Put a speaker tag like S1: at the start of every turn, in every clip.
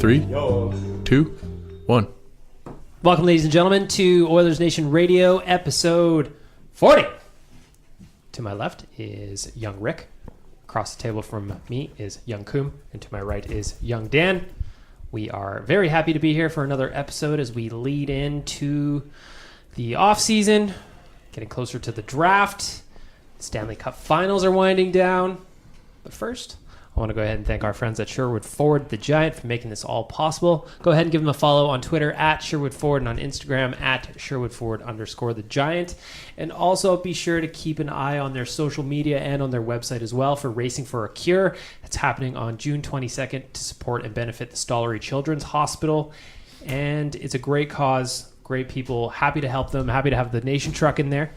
S1: 3, 2, 1.
S2: Welcome, ladies and gentlemen, to Oilersnation Radio, episode 40. To my left is young Rick. Across the table from me is young Koom. And to my right is young Dan. We are very happy to be here for another episode as we lead into the offseason, getting closer to the draft. Stanley Cup Finals are winding down. But first, I want to go ahead and thank our friends at Sherwood Ford, the Giant, for making this all possible. Go ahead and give them a follow on Twitter at Sherwood Ford and on Instagram at Sherwood Ford _ the Giant. And also be sure to keep an eye on their social media and on their website as well for Racing for a Cure. It's happening on June 22nd to support and benefit the Stollery Children's Hospital. And it's a great cause, great people, happy to help them, happy to have the Nation Truck in there.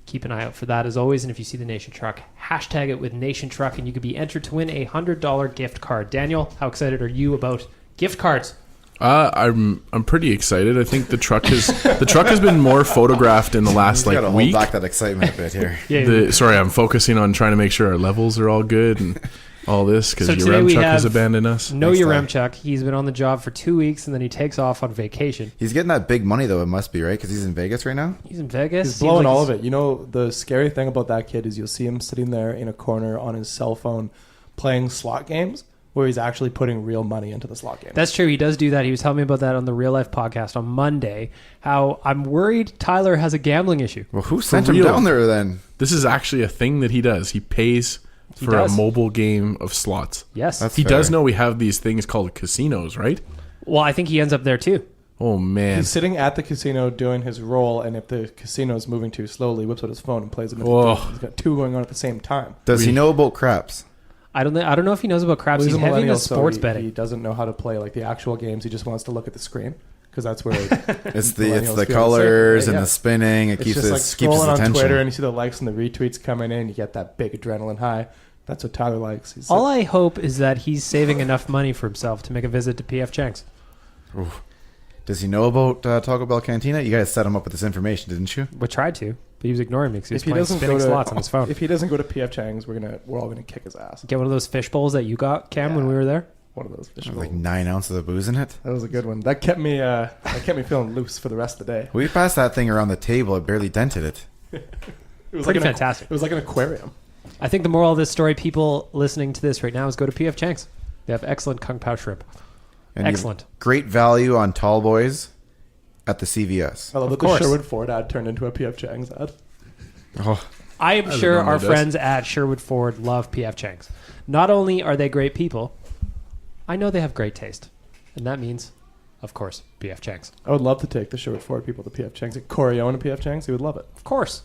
S2: Keep an eye out for that as always. And if you see the Nation Truck, hashtag it with Nation Truck and you could be entered to win a $100 gift card. Daniel, how excited are you about gift cards?
S1: I'm pretty excited. I think the truck has been more photographed in the last week.
S3: Hold back that excitement a bit here.
S1: Sorry, I'm focusing on trying to make sure our levels are all good and all this because
S2: so
S1: Yaremchuk has abandoned us.
S2: No Yaremchuk. He's been on the job for 2 weeks and then he takes off on vacation.
S3: He's getting that big money though. It must be right because he's in Vegas right now.
S2: He's in Vegas.
S4: He's blowing all of it. You know, the scary thing about that kid is you'll see him sitting there in a corner on his cell phone playing slot games where he's actually putting real money into the slot game.
S2: That's true. He does do that. He was telling me about that on the Real Life podcast on Monday, how I'm worried Tyler has a gambling issue.
S3: Well, who sent him down there then?
S1: This is actually a thing that he does. He pays for a mobile game of slots.
S2: Yes.
S1: He does know we have these things called casinos, right?
S2: Well, I think he ends up there too.
S1: Oh, man.
S4: He's sitting at the casino doing his roll, and if the casino is moving too slowly, whips out his phone and plays it. He's got two going on at the same time.
S3: Does he know about craps?
S2: I don't know if he knows about craps.
S4: Well,
S2: he's heavy into sports
S4: so
S2: betting.
S4: He doesn't know how to play like the actual games. He just wants to look at the screen because that's where
S3: it's the colors and the spinning. It keeps
S4: just
S3: like scrolling
S4: on Twitter and you see the likes and the retweets coming in. You get that big adrenaline high. That's what Tyler likes.
S2: All I hope is that he's saving enough money for himself to make a visit to PF Chang's.
S3: Oof. Does he know about Taco Bell Cantina? You guys set him up with this information, didn't you?
S2: We tried to, but he was ignoring me because he was playing spinning slots on his phone.
S4: If he doesn't go to PF Chang's, we're all gonna kick his ass.
S2: Get one of those fish bowls that you got, Cam, when we were there.
S4: One of those fish bowls.
S3: Like 9 ounces of booze in it.
S4: That was a good one. That kept me feeling loose for the rest of the day.
S3: We passed that thing around the table. It barely dented it.
S4: It was
S2: pretty fantastic.
S4: It was like an aquarium.
S2: I think the moral of this story, people listening to this right now, is go to PF Chang's. They have excellent Kung Pao shrimp.
S3: And
S2: excellent.
S3: Great value on tall boys at the CVS.
S4: I love that the Sherwood Ford ad turned into a PF Chang's ad.
S3: Oh,
S2: I am sure our friends at Sherwood Ford love PF Chang's. Not only are they great people, I know they have great taste. And that means, of course, PF Chang's.
S4: I would love to take the Sherwood Ford people to PF Chang's. Like Corey Owen to PF Chang's, he would love it.
S2: Of course.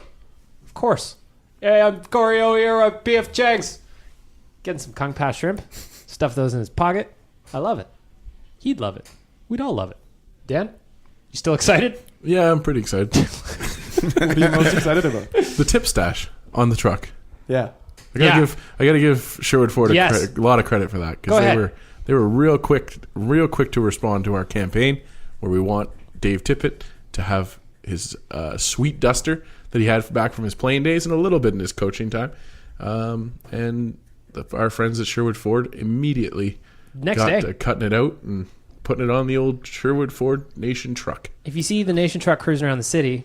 S2: Of course. Hey, I'm Corey O here at PF Chang's. Getting some Kung Pao shrimp. Stuff those in his pocket. I love it. He'd love it. We'd all love it. Dan, you still excited?
S1: Yeah, I'm pretty excited.
S4: What are you most excited about?
S1: The tip stash on the truck.
S4: Yeah.
S1: I gotta give Sherwood Ford a lot of credit for that because they were real quick to respond to our campaign where we want Dave Tippett to have his sweet duster that he had back from his playing days and a little bit in his coaching time. And our friends at Sherwood Ford immediately got cutting it out and putting it on the old Sherwood Ford Nation truck.
S2: If you see the Nation truck cruising around the city,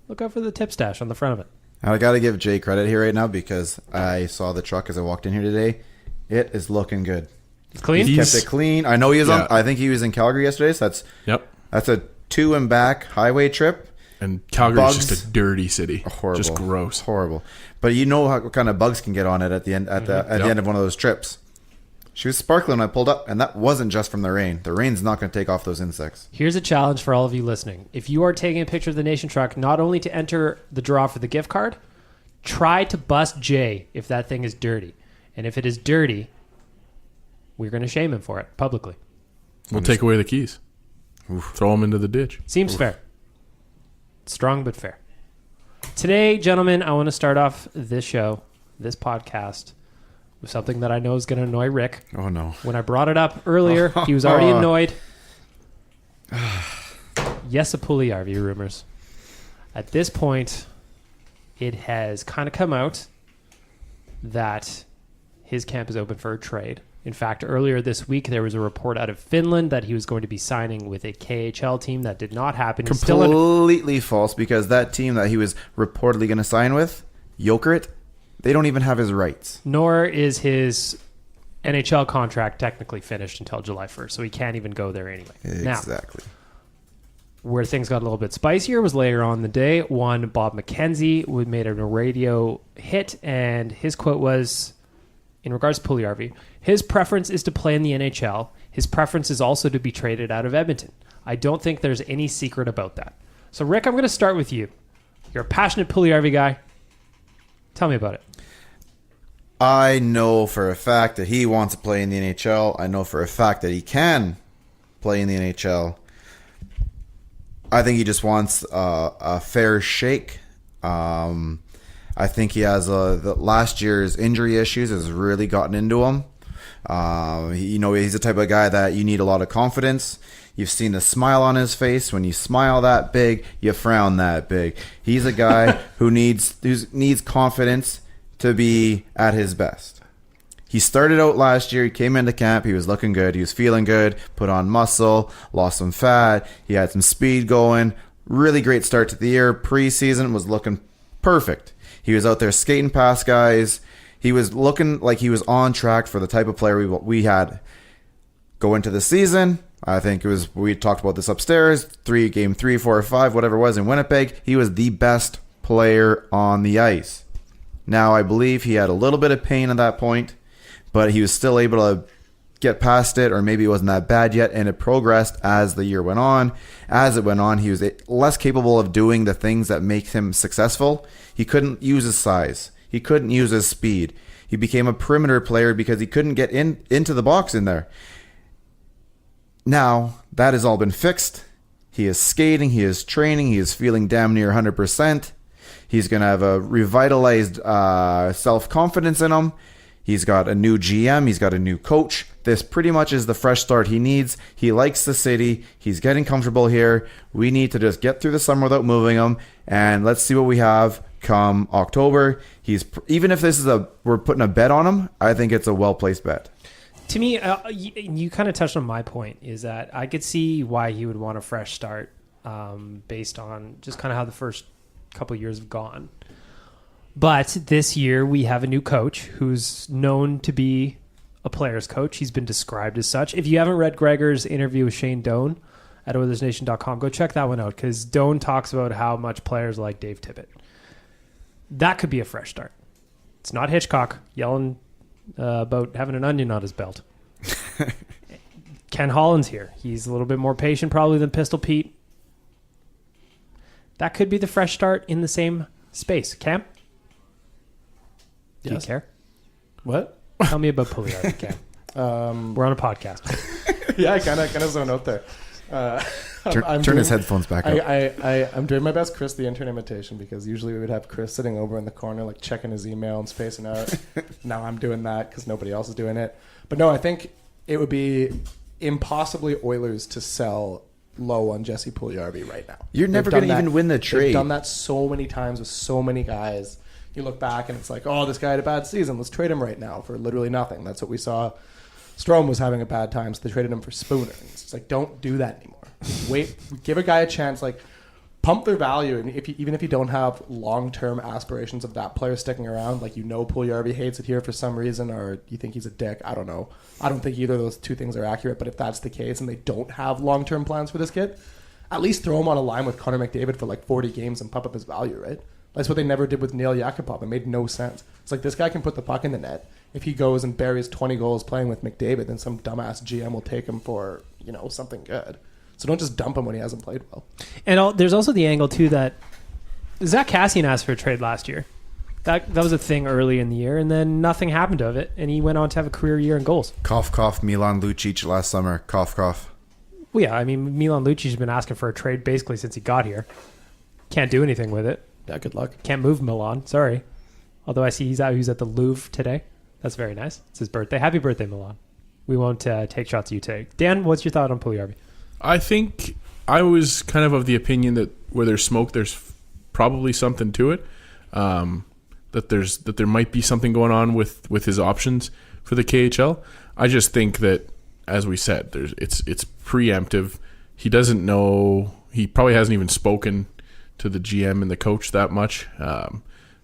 S2: look out for the tip stash on the front of it.
S3: I got to give Jay credit here right now because I saw the truck as I walked in here today. It is looking good.
S2: It's clean?
S3: He kept it clean. I know he was I think he was in Calgary yesterday, so that's a to and back highway trip.
S1: And Calgary's just a dirty city.
S3: Horrible.
S1: Just gross.
S3: Horrible. But you know what kind of bugs can get on it at the end the end of one of those trips. She was sparkling when I pulled up, and that wasn't just from the rain. The rain's not going to take off those insects.
S2: Here's a challenge for all of you listening. If you are taking a picture of the Nation truck, not only to enter the draw for the gift card, try to bust Jay if that thing is dirty. And if it is dirty, we're going to shame him for it publicly.
S1: We'll take away the keys. Throw them into the ditch.
S2: Seems fair. Strong but fair. Today, gentlemen, I want to start off this show, this podcast, with something that I know is going to annoy Rick.
S3: Oh, no.
S2: When I brought it up earlier, he was already annoyed. Jesse Puljujarvi rumors. At this point, it has kind of come out that his camp is open for a trade In fact, earlier this week, there was a report out of Finland that he was going to be signing with a KHL team. That did not happen.
S3: Completely false, because that team that he was reportedly going to sign with, Jokerit, they don't even have his rights.
S2: Nor is his NHL contract technically finished until July 1st, so he can't even go there anyway.
S3: Exactly.
S2: Now, where things got a little bit spicier was later on in the day. One, Bob McKenzie made a radio hit, and his quote was, in regards to Puljujarvi, his preference is to play in the NHL. His preference is also to be traded out of Edmonton. I don't think there's any secret about that. So, Rick, I'm going to start with you. You're a passionate Puljujarvi guy. Tell me about it.
S3: I know for a fact that he wants to play in the NHL. I know for a fact that he can play in the NHL. I think he just wants a fair shake. I think he has the last year's injury issues has really gotten into him. He's the type of guy that you need a lot of confidence. You've seen the smile on his face. When you smile that big, you frown that big. He's a guy who needs confidence to be at his best. He started out last year. He came into camp. He was looking good. He was feeling good. Put on muscle. Lost some fat. He had some speed going. Really great start to the year. Preseason was looking perfect. He was out there skating past guys. He was looking like he was on track for the type of player we had. Go into the season. I think we talked about this upstairs. Game 3, 4, or 5, whatever it was in Winnipeg. He was the best player on the ice. Now, I believe he had a little bit of pain at that point, but he was still able to get past it, or maybe it wasn't that bad yet, and it progressed as the year went on. As it went on, he was less capable of doing the things that make him successful. He couldn't use his size. He couldn't use his speed. He became a perimeter player because he couldn't get into the box in there. Now, that has all been fixed. He is skating, he is training, he is feeling damn near 100%. He's going to have a revitalized self-confidence in him. He's got a new GM. He's got a new coach. This pretty much is the fresh start he needs. He likes the city. He's getting comfortable here. We need to just get through the summer without moving him, and let's see what we have come October. Even if we're putting a bet on him, I think it's a well-placed bet.
S2: To me, you kind of touched on my point, is that I could see why he would want a fresh start based on just kind of how the first couple of years have gone. But this year we have a new coach who's known to be a player's coach. He's been described as such. If you haven't read Gregor's interview with Shane Doan at Oilersnation.com, go check that one out, because Doan talks about how much players like Dave Tippett. That could be a fresh start. It's not Hitchcock yelling about having an onion on his belt. Ken Holland's here. He's a little bit more patient probably than Pistol Pete. That could be the fresh start in the same space. Cam? Do you care?
S4: What?
S2: Tell me about Puljujarvi, Cam. We're on a podcast.
S4: Yeah, I kind of zone out there.
S3: Turn his headphones back up.
S4: I'm doing my best Chris the intern imitation, because usually we would have Chris sitting over in the corner, like checking his email and spacing out. Now I'm doing that because nobody else is doing it. But no, I think it would be impossibly Oilers to sell low on Jesse Puljujarvi right now.
S3: You're never going to even win the trade.
S4: They've done that so many times with so many guys. You look back and it's like, oh, this guy had a bad season. Let's trade him right now for literally nothing. That's what we saw. Strome was having a bad time, so they traded him for Spooner. And it's like, don't do that anymore. Wait, give a guy a chance. Like, pump their value. And even if you don't have long-term aspirations of that player sticking around, like, Puljujarvi hates it here for some reason, or you think he's a dick, I don't know. I don't think either of those two things are accurate, but if that's the case and they don't have long-term plans for this kid, at least throw him on a line with Connor McDavid for like 40 games and pump up his value, right? That's what they never did with Neil Yakupov. It made no sense. It's like, this guy can put the puck in the net. If he goes and buries 20 goals playing with McDavid, then some dumbass GM will take him for, something good. So don't just dump him when he hasn't played well.
S2: And there's also the angle, too, that Zach Kassian asked for a trade last year. That was a thing early in the year, and then nothing happened of it, and he went on to have a career year in goals.
S3: Cough, cough, Milan Lucic last summer. Cough, cough.
S2: Well, yeah, I mean, Milan Lucic has been asking for a trade basically since he got here. Can't do anything with it.
S4: Yeah, good luck.
S2: Can't move Milan. Sorry. Although I see he's at the Louvre today. That's very nice. It's his birthday. Happy birthday, Milan. We won't take shots at you today. Dan, what's your thought on Puljujarvi?
S1: I think I was kind of the opinion that where there's smoke, there's probably something to it. That there might be something going on with his options. for the KHL. I just think that, as we said, it's preemptive. He doesn't know. He probably hasn't even spoken to the GM and the coach that much.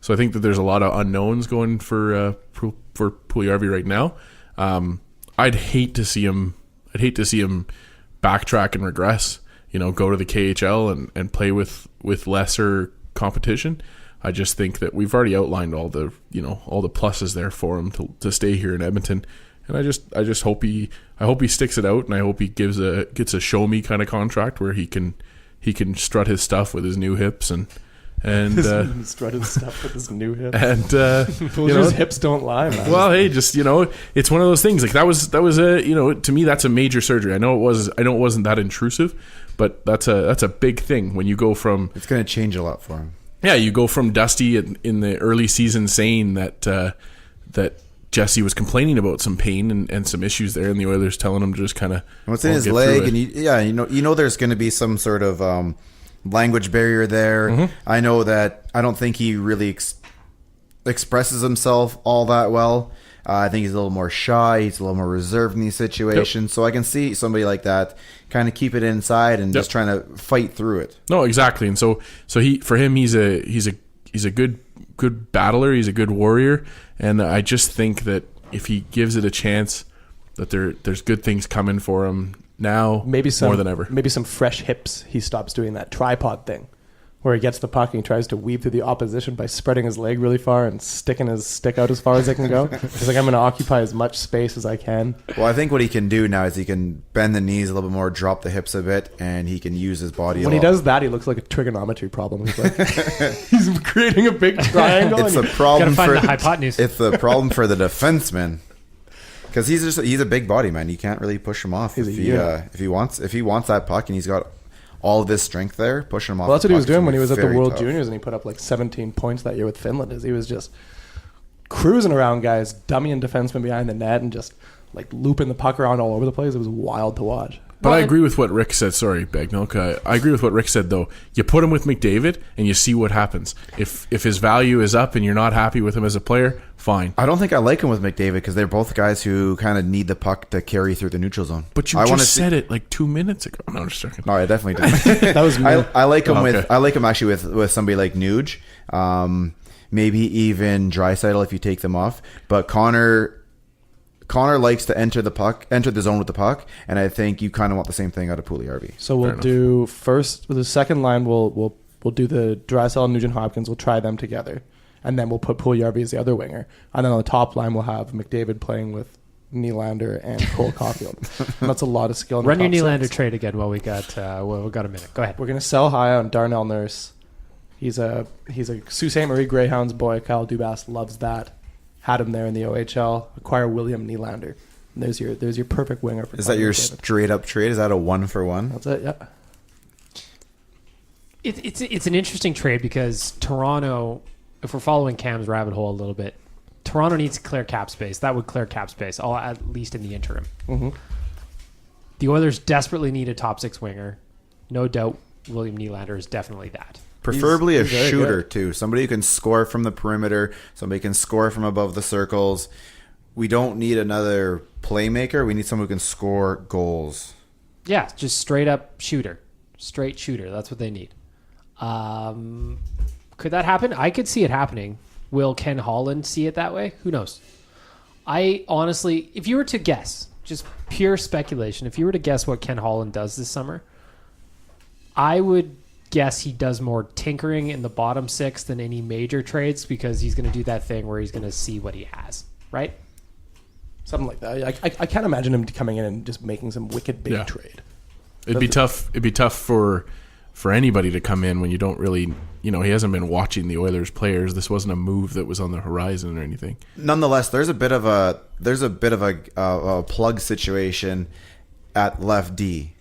S1: So I think that there's a lot of unknowns going for Puljujarvi right now. I'd hate to see him backtrack and regress. Go to the KHL and play with lesser competition. I just think that we've already outlined all the pluses there for him to stay here in Edmonton. And I just hope he sticks it out, and I hope he gets a show me kind of contract where he can strut his stuff with his new hips and
S4: strut his stuff with his new hips.
S1: And
S4: his hips don't lie, man.
S1: Well, hey, just it's one of those things. Like that was to me that's a major surgery. I know it wasn't that intrusive, but that's a big thing when you go from.
S3: It's going to change a lot for him.
S1: Yeah, you go from Dusty in the early season saying that Jesse was complaining about some pain and some issues there, and the Oilers telling him to just kind of
S3: what's in his leg, and there's going to be some sort of language barrier there. Mm-hmm. I know that I don't think he really expresses himself all that well. I think he's a little more shy. He's a little more reserved in these situations. Yep. So I can see somebody like that kind of keep it inside and just trying to fight through it.
S1: No, exactly. And so he's a good battler. He's a good warrior. And I just think that if he gives it a chance, that there's good things coming for him now more than ever.
S4: Maybe some fresh hips. He stops doing that tripod thing where he gets the puck and he tries to weave through the opposition by spreading his leg really far and sticking his stick out as far as it can go. He's like, I'm going to occupy as much space as I can.
S3: Well, I think what he can do now is he can bend the knees a little bit more, drop the hips a bit, and he can use his body
S4: When he does that, he looks like a trigonometry problem. He's like, he's creating a big triangle.
S3: It's a problem
S2: for the hypotenuse.
S3: It's the problem for the defenseman. Because he's a big body, man. You can't really push him off if he wants that puck and he's got all of this strength there, pushing him off.
S4: Well, that's what he was doing when he was at the World Juniors and he put up like 17 points that year with Finland. He was just cruising around guys, dummying defensemen behind the net and just like looping the puck around all over the place. It was wild to watch.
S1: But I agree with what Rick said. Sorry, Bagnell. I agree with what Rick said, though. You put him with McDavid, and you see what happens. If his value is up and you're not happy with him as a player, fine.
S3: I don't think I like him with McDavid because they're both guys who kind of need the puck to carry through the neutral zone.
S1: But you just said it like 2 minutes ago. No, I'm just joking.
S3: No, I definitely didn't. That was me. I like him I like him actually with somebody like Nuge. Maybe even Draisaitl if you take them off. But Connor likes to enter the zone with the puck, and I think you kind of want the same thing out of Puljujarvi.
S4: So we'll do first with the second line. We'll do the Draisaitl, Nugent Hopkins. We'll try them together, and then we'll put Puljujarvi as the other winger. And then on the top line, we'll have McDavid playing with Nylander and Cole Caulfield. And that's a lot of skill.
S2: Run your Nylander trade again while we got a minute. Go ahead.
S4: We're gonna sell high on Darnell Nurse. He's a Sault Ste. Marie Greyhounds boy. Kyle Dubas loves that. Had him there in the OHL. Acquire William Nylander. And there's your perfect winger.
S3: Is that your straight up trade? Is that a 1-for-1?
S4: That's it. Yeah.
S2: It's an interesting trade because Toronto, if we're following Cam's rabbit hole a little bit, Toronto needs to clear cap space. That would clear cap space, at least in the interim. Mm-hmm. The Oilers desperately need a top six winger. No doubt, William Nylander is definitely that.
S3: Preferably a shooter, too. Somebody who can score from the perimeter. Somebody who can score from above the circles. We don't need another playmaker. We need someone who can score goals.
S2: Yeah, just straight up shooter. Straight shooter. That's what they need. Could that happen? I could see it happening. Will Ken Holland see it that way? Who knows? I honestly, if you were to guess, just pure speculation, if you were to guess what Ken Holland does this summer, I would guess he does more tinkering in the bottom six than any major trades because he's going to do that thing where he's going to see what he has, right?
S4: Something like that. I can't imagine him coming in and just making some wicked big trade.
S1: It'd be tough for anybody to come in when you don't really, he hasn't been watching the Oilers players. This wasn't a move that was on the horizon or anything.
S3: Nonetheless, there's a bit of a plug situation at left D,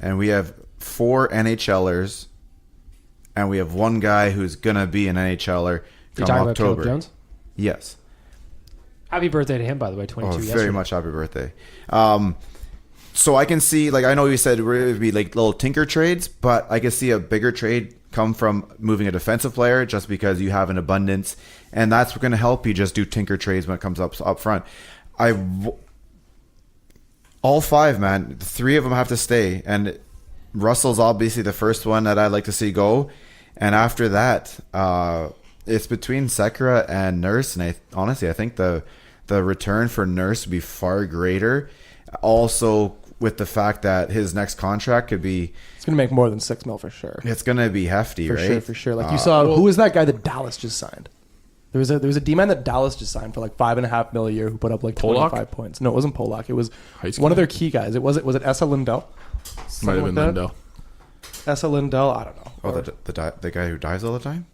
S3: and we have 4 NHLers. And we have one guy who's going to be an NHLer come October. About Caleb Jones? Yes.
S2: Happy birthday to him, by the way, 22 yesterday.
S3: Very much happy birthday. So I can see, I know you said it would be like little tinker trades, but I can see a bigger trade come from moving a defensive player just because you have an abundance. And that's going to help you just do tinker trades when it comes up front. All 5, man. 3 of them have to stay, and Russell's obviously the first one that I'd like to see go, and after that, it's between Sekera and Nurse, and honestly, I think the return for Nurse would be far greater. Also, with the fact that his next contract could be,
S4: it's going to make more than $6 million for sure.
S3: It's going to be hefty, right?
S4: For sure. Like you saw, who was that guy that Dallas just signed? There was a D-man that Dallas just signed for like $5.5 million a year who put up like 25 points. No, it wasn't Polak. It was one of their key guys. Was it Essa Lindell?
S1: Might have been Lindell.
S4: Essa Lindell? I don't know.
S3: Oh, the guy who dives all the time?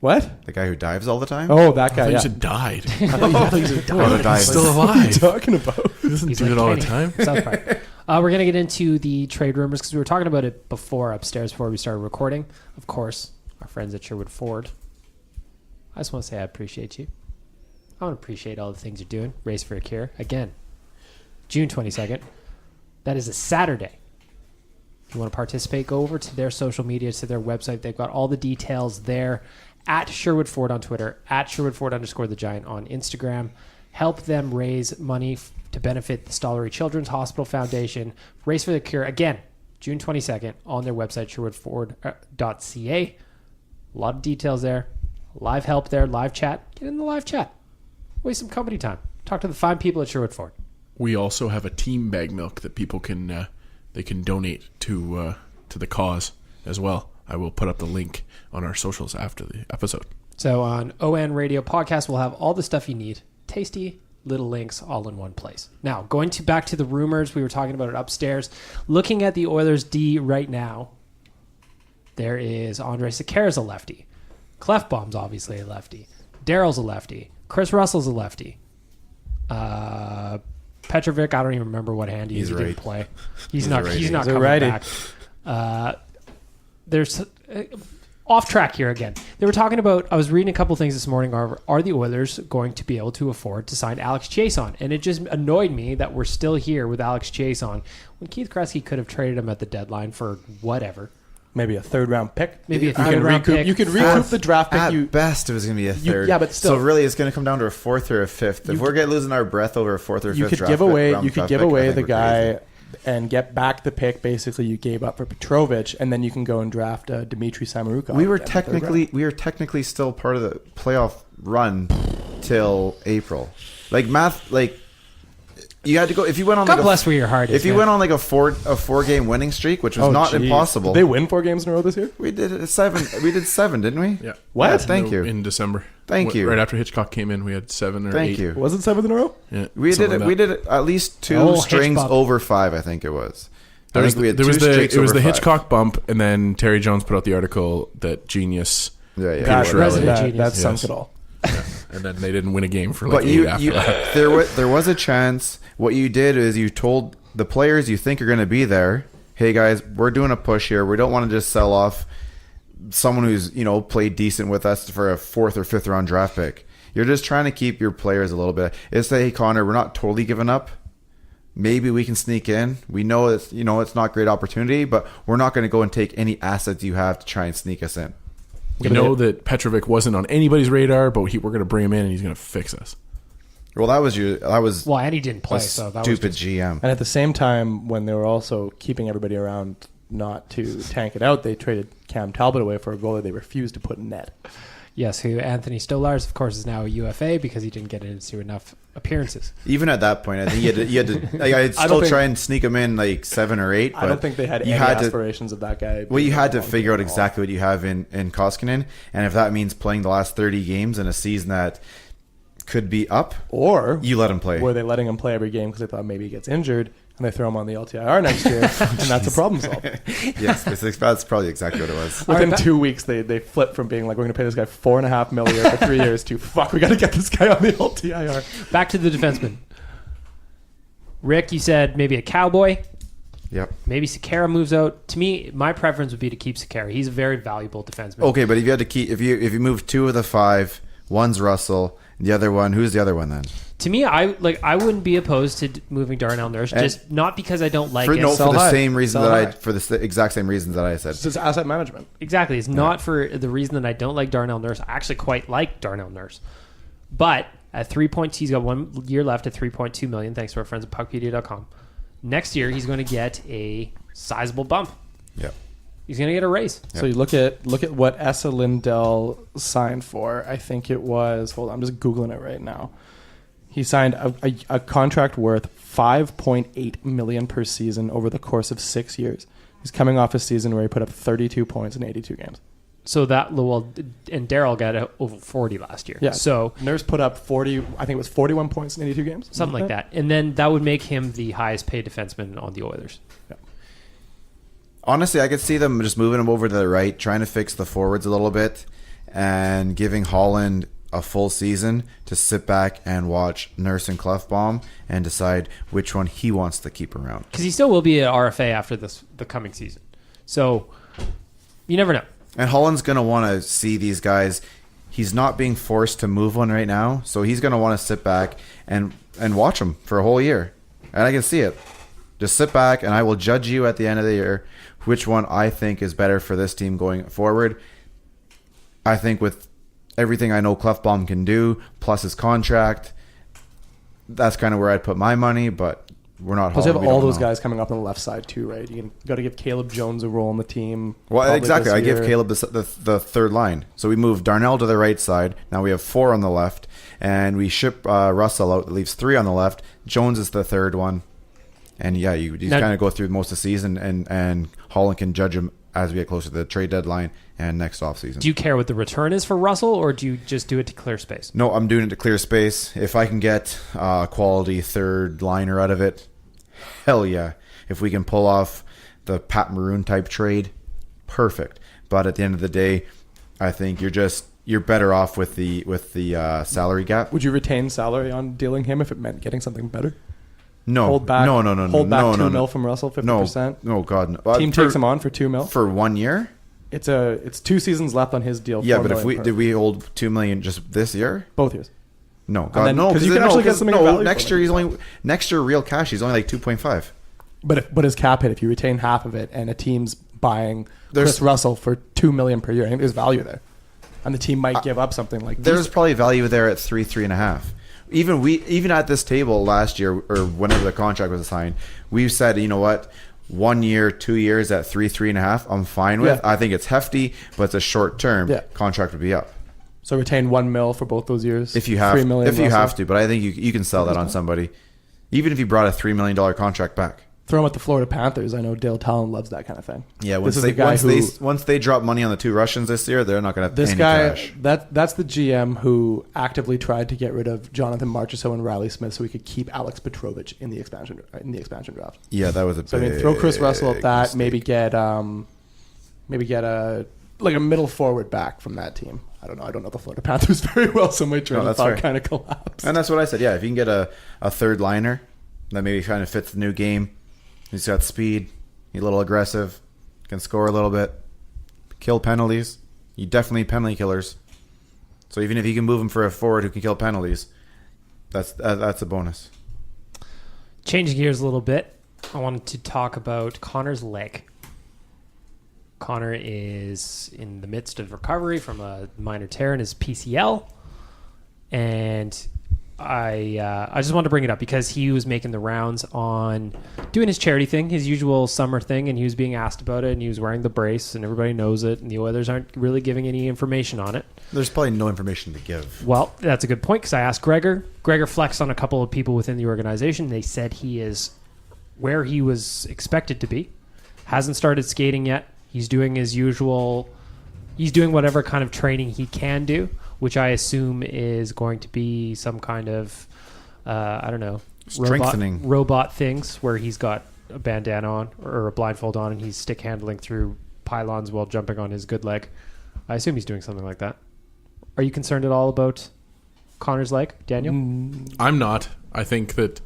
S4: What?
S3: The guy who dives all the time?
S4: Oh, that guy.
S1: I thought you said died.
S4: I thought you said died.
S1: He's still alive.
S4: What are you talking about?
S1: He doesn't do it all the time.
S2: South Park. We're going to get into the trade rumors because we were talking about it before we started recording. Of course, our friends at Sherwood Ford. I just want to say I appreciate you. I want to appreciate all the things you're doing. Race for a Cure. Again, June 22nd. That is a Saturday. If you want to participate, go over to their social media, to their website. They've got all the details there. At Sherwood Ford on Twitter. At Sherwood_the_Giant on Instagram. Help them raise money to benefit the Stollery Children's Hospital Foundation. Race for the Cure. Again, June 22nd on their website, sherwoodford.ca. A lot of details there. Live help there, live chat. Get in the live chat. Waste some company time. Talk to the fine people at Sherwood Ford.
S1: We also have a team bag milk that people can they can donate to the cause as well. I will put up the link on our socials after the episode.
S2: So on ON Radio Podcast, we'll have all the stuff you need. Tasty little links all in one place. Now, going back to the rumors, we were talking about it upstairs. Looking at the Oilers D right now, there is Andre Sekera's a lefty. Clefbaum's obviously a lefty. Daryl's a lefty. Chris Russell's a lefty. Petrovic, I don't even remember what hand he didn't play. He's not coming back. There's off track here again. They were talking about, I was reading a couple things this morning. Are the Oilers going to be able to afford to sign Alex Chiasson? And it just annoyed me that we're still here with Alex Chiasson when Keith Gretzky could have traded him at the deadline for whatever.
S4: Maybe a third-round pick.
S2: Maybe a third-round pick.
S4: You could recoup the draft pick.
S3: At best, it was going to be a third.
S4: Yeah, but still.
S3: So really, it's going to come down to a 4th or a 5th. If we're losing our breath over a 4th or 5th
S4: you could
S3: draft
S4: give away.
S3: pick,
S4: You could give away the guy and get back the pick. Basically, you gave up for Petrovic, and then you can go and draft Dmitry Samorukov.
S3: We were technically still part of the playoff run till April. You had to go if you went on.
S2: God bless where your heart is.
S3: If you went on like a 4-game winning streak, which was not impossible.
S4: Did they win 4 games in a row this year?
S3: We did 7. We did 7, didn't we?
S1: Yeah.
S4: What?
S3: Yeah, thank you.
S1: In December.
S3: Thank you.
S1: Right after Hitchcock came in, we had 7 or 8.
S3: Thank you.
S4: Was it 7 in a row?
S1: Yeah.
S3: We did it. We did at least 2 strings over 5. I think it was. It was
S1: the Hitchcock bump, and then Terry Jones put out the article that Genius.
S4: That sunk it all.
S1: Yeah. And then they didn't win a game for 8 after that.
S3: There was a chance. What you did is you told the players you think are going to be there, hey guys, we're doing a push here. We don't want to just sell off someone who's played decent with us for a 4th or 5th round draft pick. You're just trying to keep your players a little bit. It's hey Connor, we're not totally giving up. Maybe we can sneak in. We know it's it's not a great opportunity, but we're not going to go and take any assets you have to try and sneak us in.
S1: We know that Petrovic wasn't on anybody's radar, but we're going to bring him in and he's going to fix us.
S3: Well, and he didn't play,
S2: so that
S3: stupid
S2: was
S3: GM.
S4: And at the same time, when they were also keeping everybody around not to tank it out, they traded Cam Talbot away for a goalie they refused to put in net.
S2: Yes, who Anthony Stolarz, of course, is now a UFA because he didn't get into enough appearances.
S3: Even at that point, I think you had to I'd still try and sneak him in 7 or 8. But
S4: I don't think they had any aspirations of that guy.
S3: Well, you had to figure out exactly what you have in Koskinen, and if that means playing the last 30 games in a season that could be up,
S4: or
S3: you let him play.
S4: Were they letting him play every game because they thought maybe he gets injured and they throw him on the LTIR next year, and that's a problem solved.
S3: Yes, that's probably exactly what it was.
S4: Within 2 weeks, they flipped from being like, we're going to pay this guy $4.5 million for 3 years to fuck, we got to get this guy on the LTIR.
S2: Back to the defenseman. Rick, you said maybe a Cowboy.
S3: Yep.
S2: Maybe Sekera moves out. To me, my preference would be to keep Sekera. He's a very valuable defenseman.
S3: Okay, but if you had to keep, if you move 2 of the 5, one's Russell. The other one, who's the other one then?
S2: To me, I wouldn't be opposed to moving Darnell Nurse, just not because I don't like it.
S3: For the exact same reasons that I said.
S4: It's just asset management.
S2: Exactly. It's not for the reason that I don't like Darnell Nurse. I actually quite like Darnell Nurse. But At 3. He's got 1 year left at $3.2 million. Thanks to our friends at puckpedia.com. Next year, he's going to get a sizable bump.
S3: Yep.
S2: He's going to get a raise.
S4: Yep. So you look at what Esa Lindell signed for. I think it was. Hold on, I'm just googling it right now. He signed a contract worth $5.8 million per season over the course of 6 years. He's coming off a season where he put up 32 points in 82 games.
S2: So and Daryl got over 40 last year.
S4: Yeah.
S2: So
S4: Nurse put up 40. I think it was 41 points in 82 games.
S2: Something like that. And then that would make him the highest paid defenseman on the Oilers.
S4: Yeah.
S3: Honestly, I could see them just moving him over to the right, trying to fix the forwards a little bit, and giving Holland a full season to sit back and watch Nurse and Clefbaum and decide which one he wants to keep around.
S2: Because he still will be an RFA after the coming season. So you never know.
S3: And Holland's going to want to see these guys. He's not being forced to move one right now, so he's going to want to sit back and watch them for a whole year. And I can see it. Just sit back, and I will judge you at the end of the year which one I think is better for this team going forward. I think with everything I know Clefbaum can do, plus his contract, that's kind of where I'd put my money, but we're not.
S4: Plus, you have all those guys coming up on the left side too, right? You got to give Caleb Jones a role on the team.
S3: Well, exactly. I give Caleb the third line. So we move Darnell to the right side. Now we have 4 on the left, and we ship Russell out. That leaves 3 on the left. Jones is the third one, and yeah, you kind of go through most of the season, and Holland can judge him as we get closer to the trade deadline and next offseason.
S2: Do you care what the return is for Russell, or do you just do it to clear space?
S3: No, I'm doing it to clear space. If I can get a quality third liner out of it, hell yeah. If we can pull off the Pat Maroon type trade, perfect. But at the end of the day, I think you're better off with the salary gap.
S4: Would you retain salary on dealing him if it meant getting something better?
S3: No.
S4: Hold back
S3: No.
S4: Hold back $2 million from Russell, 50%.
S3: No, God, no.
S4: Team takes him on for $2 million
S3: for 1 year.
S4: It's 2 seasons left on his deal.
S3: Yeah, but if did we hold $2 million just this year?
S4: Both years.
S3: No, God, no,
S4: because you can actually get something of value.
S3: Next year real cash. He's only like 2.5.
S4: But his cap hit, if you retain half of it, and a team's buying Chris Russell for $2 million per year, I think there's value there, and the team might give up something like.
S3: There's probably value there at 3.5. Even at this table last year or whenever the contract was signed, we said, you know what, 1 year, 2 years at 3.5, I'm fine with. Yeah. I think it's hefty, but it's a short term. Yeah. Contract would be up.
S4: So retain $1 million for both those years.
S3: If you have, have to, but I think you can sell that on somebody, even if you brought a $3 million contract back.
S4: Throw him at the Florida Panthers. I know Dale Talon loves that kind of thing.
S3: Yeah, once they drop money on the 2 Russians this year, they're not going to have any cash.
S4: That's the GM who actively tried to get rid of Jonathan Marchessault and Riley Smith so he could keep Alex Petrovich in the expansion draft.
S3: Yeah, that was a big
S4: throw Chris Russell at that. Mistake. Maybe get a middle forward back from that team. I don't know. I don't know the Florida Panthers very well, so my train of thought kind of collapsed.
S3: And that's what I said. Yeah, if you can get a third liner that maybe kind of fits the new game. He's got speed. He's a little aggressive. Can score a little bit. Kill penalties. You definitely need penalty killers. So even if you can move him for a forward who can kill penalties, that's a bonus.
S2: Changing gears a little bit, I wanted to talk about Connor's leg. Connor is in the midst of recovery from a minor tear in his PCL, and I just wanted to bring it up because he was making the rounds on doing his charity thing, his usual summer thing, and he was being asked about it, and he was wearing the brace, and everybody knows it, and the Oilers aren't really giving any information on it.
S3: There's probably no information to give.
S2: Well, that's a good point because I asked Gregor. Gregor flexed on a couple of people within the organization. They said he is where he was expected to be. Hasn't started skating yet. He's doing his usual. He's doing whatever kind of training he can do, which I assume is going to be some kind of, I don't know,
S3: strengthening
S2: robot things where he's got a bandana on or a blindfold on and he's stick handling through pylons while jumping on his good leg. I assume he's doing something like that. Are you concerned at all about Connor's leg, Daniel?
S1: I'm not. I think that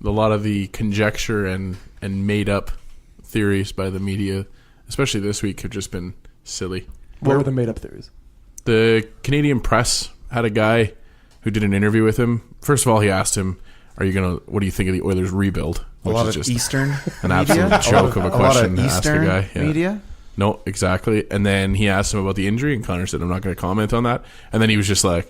S1: a lot of the conjecture and made up theories by the media, especially this week, have just been silly.
S4: What were the made up theories?
S1: The Canadian Press had a guy who did an interview with him. First of all, he asked him, what do you think of the Oilers rebuild?
S3: Which is just
S1: Eastern an absolute joke of a question to ask a guy.
S3: Yeah. Media?
S1: No, exactly. And then he asked him about the injury, and Connor said, I'm not going to comment on that. And then he was just like,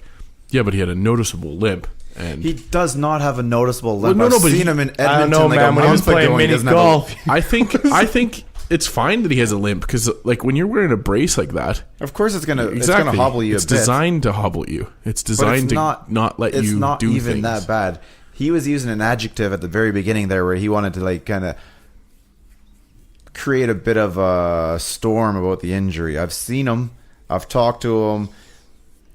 S1: Yeah, but he had a noticeable limp. And
S3: He does not have a noticeable limp.
S1: Well, no,
S3: I've
S1: but
S3: seen him in Edmonton.
S4: I don't know,
S3: like
S4: man.
S3: a
S4: When he was
S3: month ago,
S4: playing
S3: he
S4: mini
S3: doesn't have a-
S4: golf,
S1: I think it's fine that he has a limp because, like, when you're wearing a brace like that,
S3: Of course, it's gonna
S1: exactly,
S3: hobble you.
S1: It's
S3: a bit.
S1: designed to hobble you. It's
S3: But
S1: designed
S3: it's
S1: to
S3: not
S1: let
S3: it's
S1: you
S3: not
S1: do
S3: even
S1: things.
S3: that bad. He was using an adjective at the very beginning there, where he wanted to like kind of create a bit of a storm about the injury. I've seen him. I've talked to him.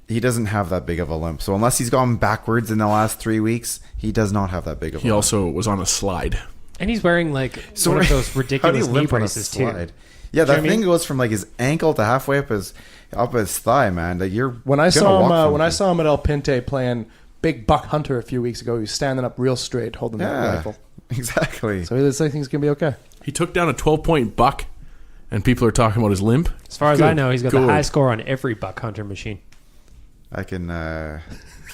S3: He doesn't have that big of a limp. So unless he's gone backwards in the last 3 weeks, he does not have that big of a
S1: He
S3: limp.
S1: also was on a slide.
S2: And he's wearing like one of those
S3: How do
S2: ridiculous
S3: you
S2: knee
S3: limp on a
S2: braces too.
S3: slide? Yeah, that thing goes from like his ankle to halfway up his thigh, man. Like you're
S4: when I
S3: gonna
S4: saw
S3: walk
S4: him, when I
S3: funky.
S4: saw him at El Pinte playing Big Buck Hunter a few weeks ago, he was standing up real straight, holding that rifle.
S3: Exactly.
S4: So he looks like he's gonna be okay.
S1: He took down a 12-point buck, and people are talking about his limp.
S2: As far as I know, he's got
S1: Good.
S2: the high score on every Buck Hunter machine.
S3: I can. I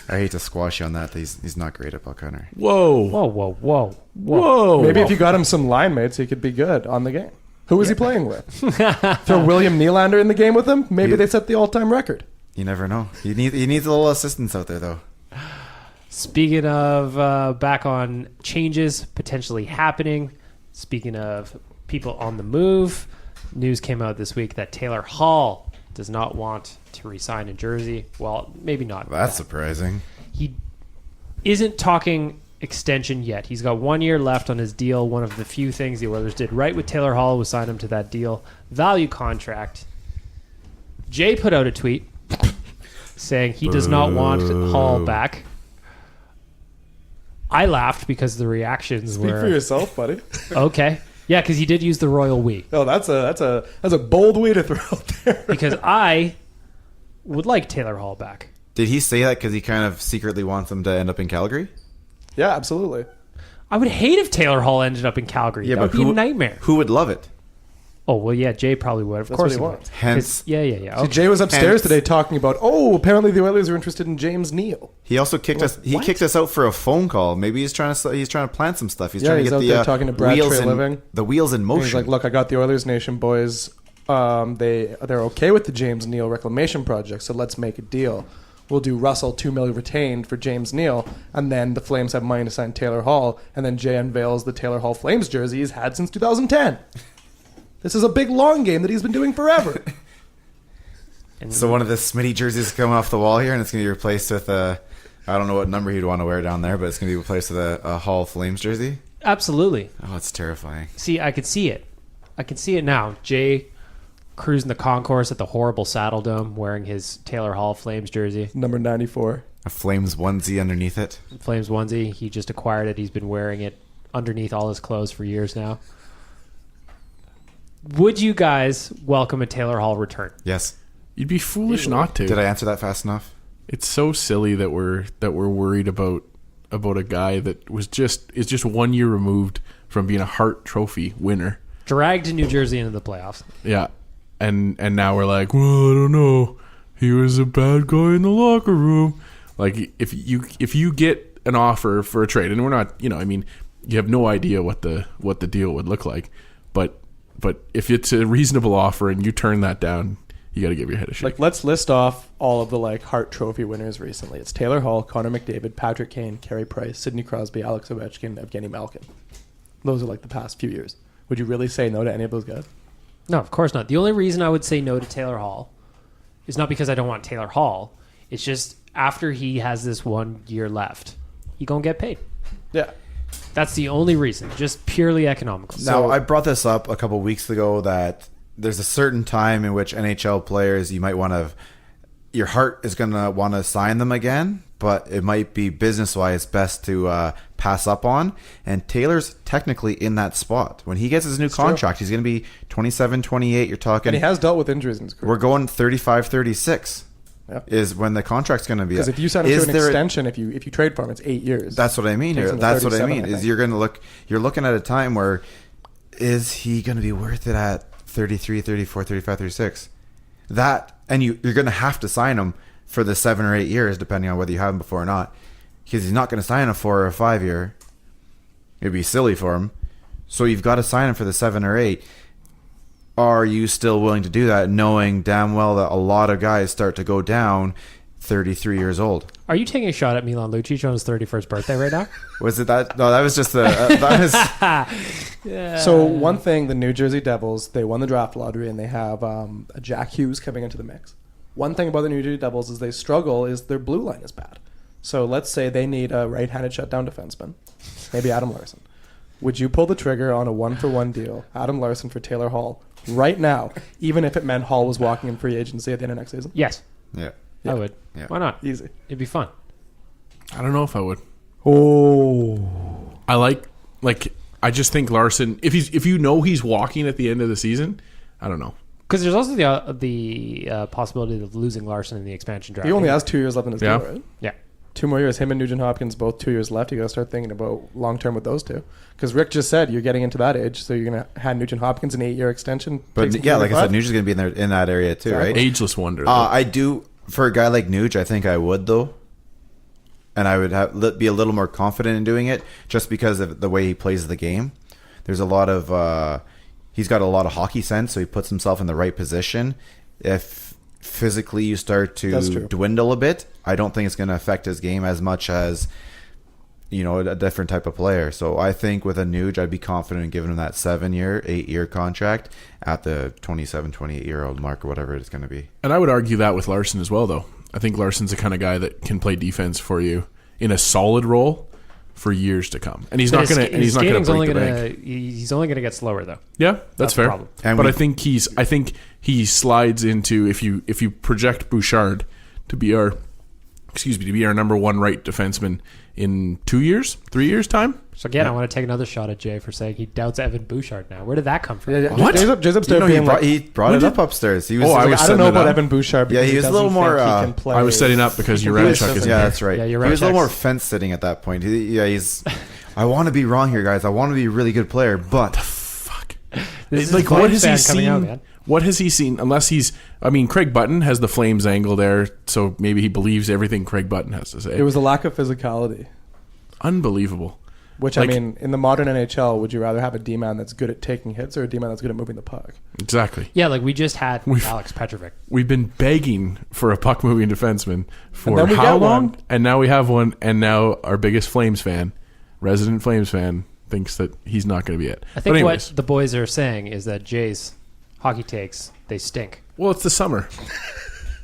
S3: hate to squash you on that. He's not great at Buck Hunter.
S1: Whoa.
S2: Whoa, whoa, whoa,
S1: Whoa.
S4: Maybe if you got him some line mates, he could be good on the game. Who was he playing with? Throw William Nylander in the game with him? Maybe they set the all-time record.
S3: You never know. He needs a little assistance out there, though.
S2: Speaking of back on changes potentially happening, speaking of people on the move, news came out this week that Taylor Hall does not want to re-sign in Jersey. Well, maybe not.
S3: That's surprising.
S2: He isn't talking extension yet. He's got 1 year left on his deal. One of the few things the Oilers did right with Taylor Hall was sign him to that deal value contract. Jay put out a tweet saying he does not want Hall back. I laughed because the reactions
S4: Speak
S2: were
S4: for yourself, buddy.
S2: okay. Yeah, because he did use the royal we.
S4: Oh, that's a bold way to throw out there.
S2: Because I would like Taylor Hall back.
S3: Did he say that because he kind of secretly wants him to end up in Calgary?
S4: Yeah, absolutely.
S2: I would hate if Taylor Hall ended up in Calgary.
S3: Yeah,
S2: That would
S3: but
S2: be a nightmare.
S3: Who would love it?
S2: Oh, well, yeah, Jay probably would. Of
S4: That's
S2: course
S4: what he
S2: would.
S4: wants.
S3: Hence,
S2: Yeah.
S4: See,
S2: Okay.
S4: Jay was upstairs
S3: Hence-
S4: today talking about, apparently the Oilers are interested in James Neal.
S3: he also kicked us. He
S2: what?
S3: kicked us out for a phone call. Maybe he's trying to plant some stuff. He's
S4: Yeah,
S3: trying to
S4: he's
S3: get
S4: out
S3: the
S4: there talking to Brad
S3: wheels
S4: Trey
S3: in
S4: Living.
S3: the wheels in
S4: And
S3: motion.
S4: he's like, look, I got the Oilers Nation boys. They're okay with the James Neal reclamation project, so let's make a deal. We'll do Russell $2 million retained for James Neal, and then the Flames have money to sign Taylor Hall, and then Jay unveils the Taylor Hall Flames jersey he's had since 2010. This is a big long game that he's been doing forever.
S3: So one of the Smitty jerseys is coming off the wall here, and it's going to be replaced with a. I don't know what number he'd want to wear down there, but it's going to be replaced with a Hall Flames jersey.
S2: Absolutely.
S3: Oh, it's terrifying.
S2: See, I could see it. I can see it now. Jay cruising the concourse at the horrible Saddle Dome wearing his Taylor Hall Flames jersey.
S4: Number 94.
S3: A Flames onesie underneath it.
S2: Flames onesie. He just acquired it. He's been wearing it underneath all his clothes for years now. Would you guys welcome a Taylor Hall return?
S3: Yes.
S1: You'd be foolish not to.
S3: Did I answer that fast enough?
S1: It's so silly that we're worried about a guy that is just 1 year removed from being a Hart Trophy winner.
S2: Dragged New Jersey into the playoffs.
S1: Yeah. And now we're like, well, I don't know. He was a bad guy in the locker room. Like if you get an offer for a trade, and we're not, you have no idea what the deal would look like, but if it's a reasonable offer and you turn that down, you got to give your head a shake.
S4: Like, let's list off all of the Hart Trophy winners recently. It's Taylor Hall, Connor McDavid, Patrick Kane, Carey Price, Sidney Crosby, Alex Ovechkin, Evgeny Malkin. Those are the past few years. Would you really say no to any of those guys?
S2: No, of course not. The only reason I would say no to Taylor Hall is not because I don't want Taylor Hall. It's just after he has this 1 year left, he gonna get paid.
S4: Yeah.
S2: That's the only reason, just purely economical.
S3: Now, I brought this up a couple weeks ago that there's a certain time in which NHL players, you might want to, your heart is going to want to sign them again, but it might be business-wise best to pass up on. And Taylor's technically in that spot. When he gets his new contract, he's going to be 27, 28. You're talking.
S4: And he has dealt with injuries in his career.
S3: We're going 35, 36.
S4: Yep.
S3: Is when the contract's going to be.
S4: Because if you sign him to an extension, if you trade for him, it's 8 years.
S3: That's what I mean here. That's what I mean. Is you're looking at a time where is he going to be worth it at 33, 34, 35, 36? That, and you're going to have to sign him for the 7 or 8 years, depending on whether you have him before or not, because he's not going to sign a 4 or a 5 year. It'd be silly for him. So you've got to sign him for the 7 or 8. Are you still willing to do that, knowing damn well that a lot of guys start to go down 33 years old.
S2: Are you taking a shot at Milan Lucic on his 31st birthday right now?
S3: Was it that? No, that was just the. That was.
S2: Yeah.
S4: So one thing, the New Jersey Devils, they won the draft lottery and they have a Jack Hughes coming into the mix. One thing about the New Jersey Devils is they struggle is their blue line is bad. So let's say they need a right-handed shutdown defenseman, maybe Adam Larson. Would you pull the trigger on a 1-for-1 deal, Adam Larson for Taylor Hall, right now, even if it meant Hall was walking in free agency at the end of next season?
S2: Yes.
S3: Yeah.
S2: I would.
S3: Yeah.
S2: Why not?
S4: Easy.
S2: It'd be fun.
S1: I don't know if I would.
S4: Oh.
S1: I I just think Larson, if you know he's walking at the end of the season, I don't know.
S2: Because there's also the possibility of losing Larson in the expansion draft.
S4: He only has 2 years left in his deal, right?
S2: Yeah.
S4: 2 more years. Him and Nugent Hopkins, both 2 years left. You got to start thinking about long-term with those two. Because Rick just said you're getting into that age, so you're going to hand Nugent Hopkins an 8-year extension.
S3: But yeah, like I said, Nugent's going to be in that area too, right?
S1: Ageless wonder.
S3: I do. For a guy like Nuge, I think I would, though. And I would be a little more confident in doing it just because of the way he plays the game. There's a lot of... he's got a lot of hockey sense, so he puts himself in the right position. If physically you start to dwindle a bit, I don't think it's going to affect his game as much as, a different type of player. So I think with a Nuge, I'd be confident in giving him that 7-year, 8-year contract at the 27, 28-year-old mark or whatever it's going to be.
S1: And I would argue that with Larson as well, though. I think Larson's the kind of guy that can play defense for you in a solid role for years to come. And he's not going to break the bank.
S2: He's only going to get slower, though.
S1: Yeah, that's fair.
S2: Problem.
S1: But I think he slides into, if you project Bouchard to be our number one right defenseman in 2 years, 3 years time.
S2: So again, I want to take another shot at Jay for saying he doubts Evan Bouchard now. Where did that come from?
S4: Yeah.
S1: What?
S4: Jay's upstairs
S3: he brought it up upstairs. He was.
S4: I don't know about Evan Bouchard.
S3: Yeah, he was a little more.
S1: I was setting up because Uranchuk is.
S3: Yeah, that's right.
S2: Yeah,
S3: he was a little more fence sitting at that point. He's. I want to be wrong here, guys. I want to be a really good player, but
S1: fuck.
S2: Like, what has he seen?
S1: What has he seen? Unless Craig Button has the Flames angle there, so maybe he believes everything Craig Button has to say.
S4: It was a lack of physicality.
S1: Unbelievable.
S4: Which, in the modern NHL, would you rather have a D-man that's good at taking hits or a D-man that's good at moving the puck?
S1: Exactly.
S2: Yeah, we just had Alex Petrovic.
S1: We've been begging for a puck-moving defenseman for how long? And now we have one, and now our biggest resident Flames fan, thinks that he's not going to be it.
S2: I think what the boys are saying is that Jay's hockey takes, they stink.
S1: Well, it's the summer.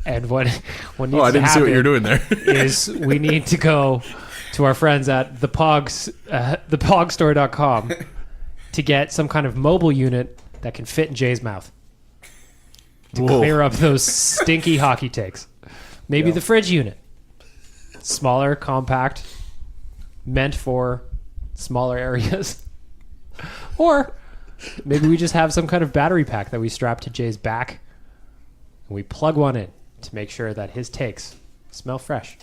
S2: And what needs
S1: I didn't see what you're doing there.
S2: is we need to go to our friends at thepogstore.com to get some kind of mobile unit that can fit in Jay's mouth to clear up those stinky hockey takes. Maybe the fridge unit. Smaller, compact, meant for smaller areas. Or maybe we just have some kind of battery pack that we strap to Jay's back and we plug one in to make sure that his takes smell fresh.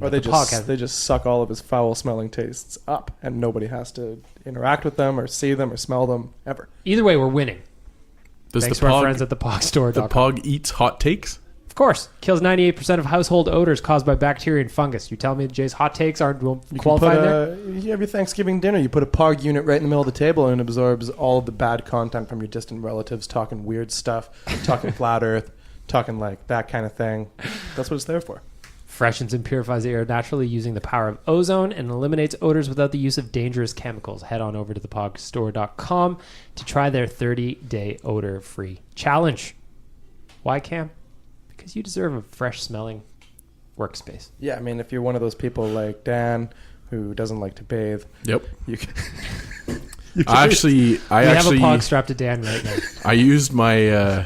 S4: Or they just suck all of his foul-smelling tastes up, and nobody has to interact with them or see them or smell them ever.
S2: Either way, we're winning. Thanks to our friends at thepogstore.com.
S1: The Pog eats hot takes?
S2: Of course. Kills 98% of household odors caused by bacteria and fungus. You tell me Jay's hot takes won't qualify there?
S4: Every Thanksgiving dinner, you put a Pog unit right in the middle of the table, and it absorbs all of the bad content from your distant relatives talking weird stuff, talking flat earth, talking like that kind of thing. That's what it's there for.
S2: Freshens and purifies the air naturally using the power of ozone and eliminates odors without the use of dangerous chemicals. Head on over to thepogstore.com to try their 30-day odor-free challenge. Why, Cam? Because you deserve a fresh-smelling workspace.
S4: Yeah, if you're one of those people like Dan who doesn't like to bathe.
S1: Yep.
S4: You can
S1: I have a
S2: Pog strapped to Dan right now. I
S1: used my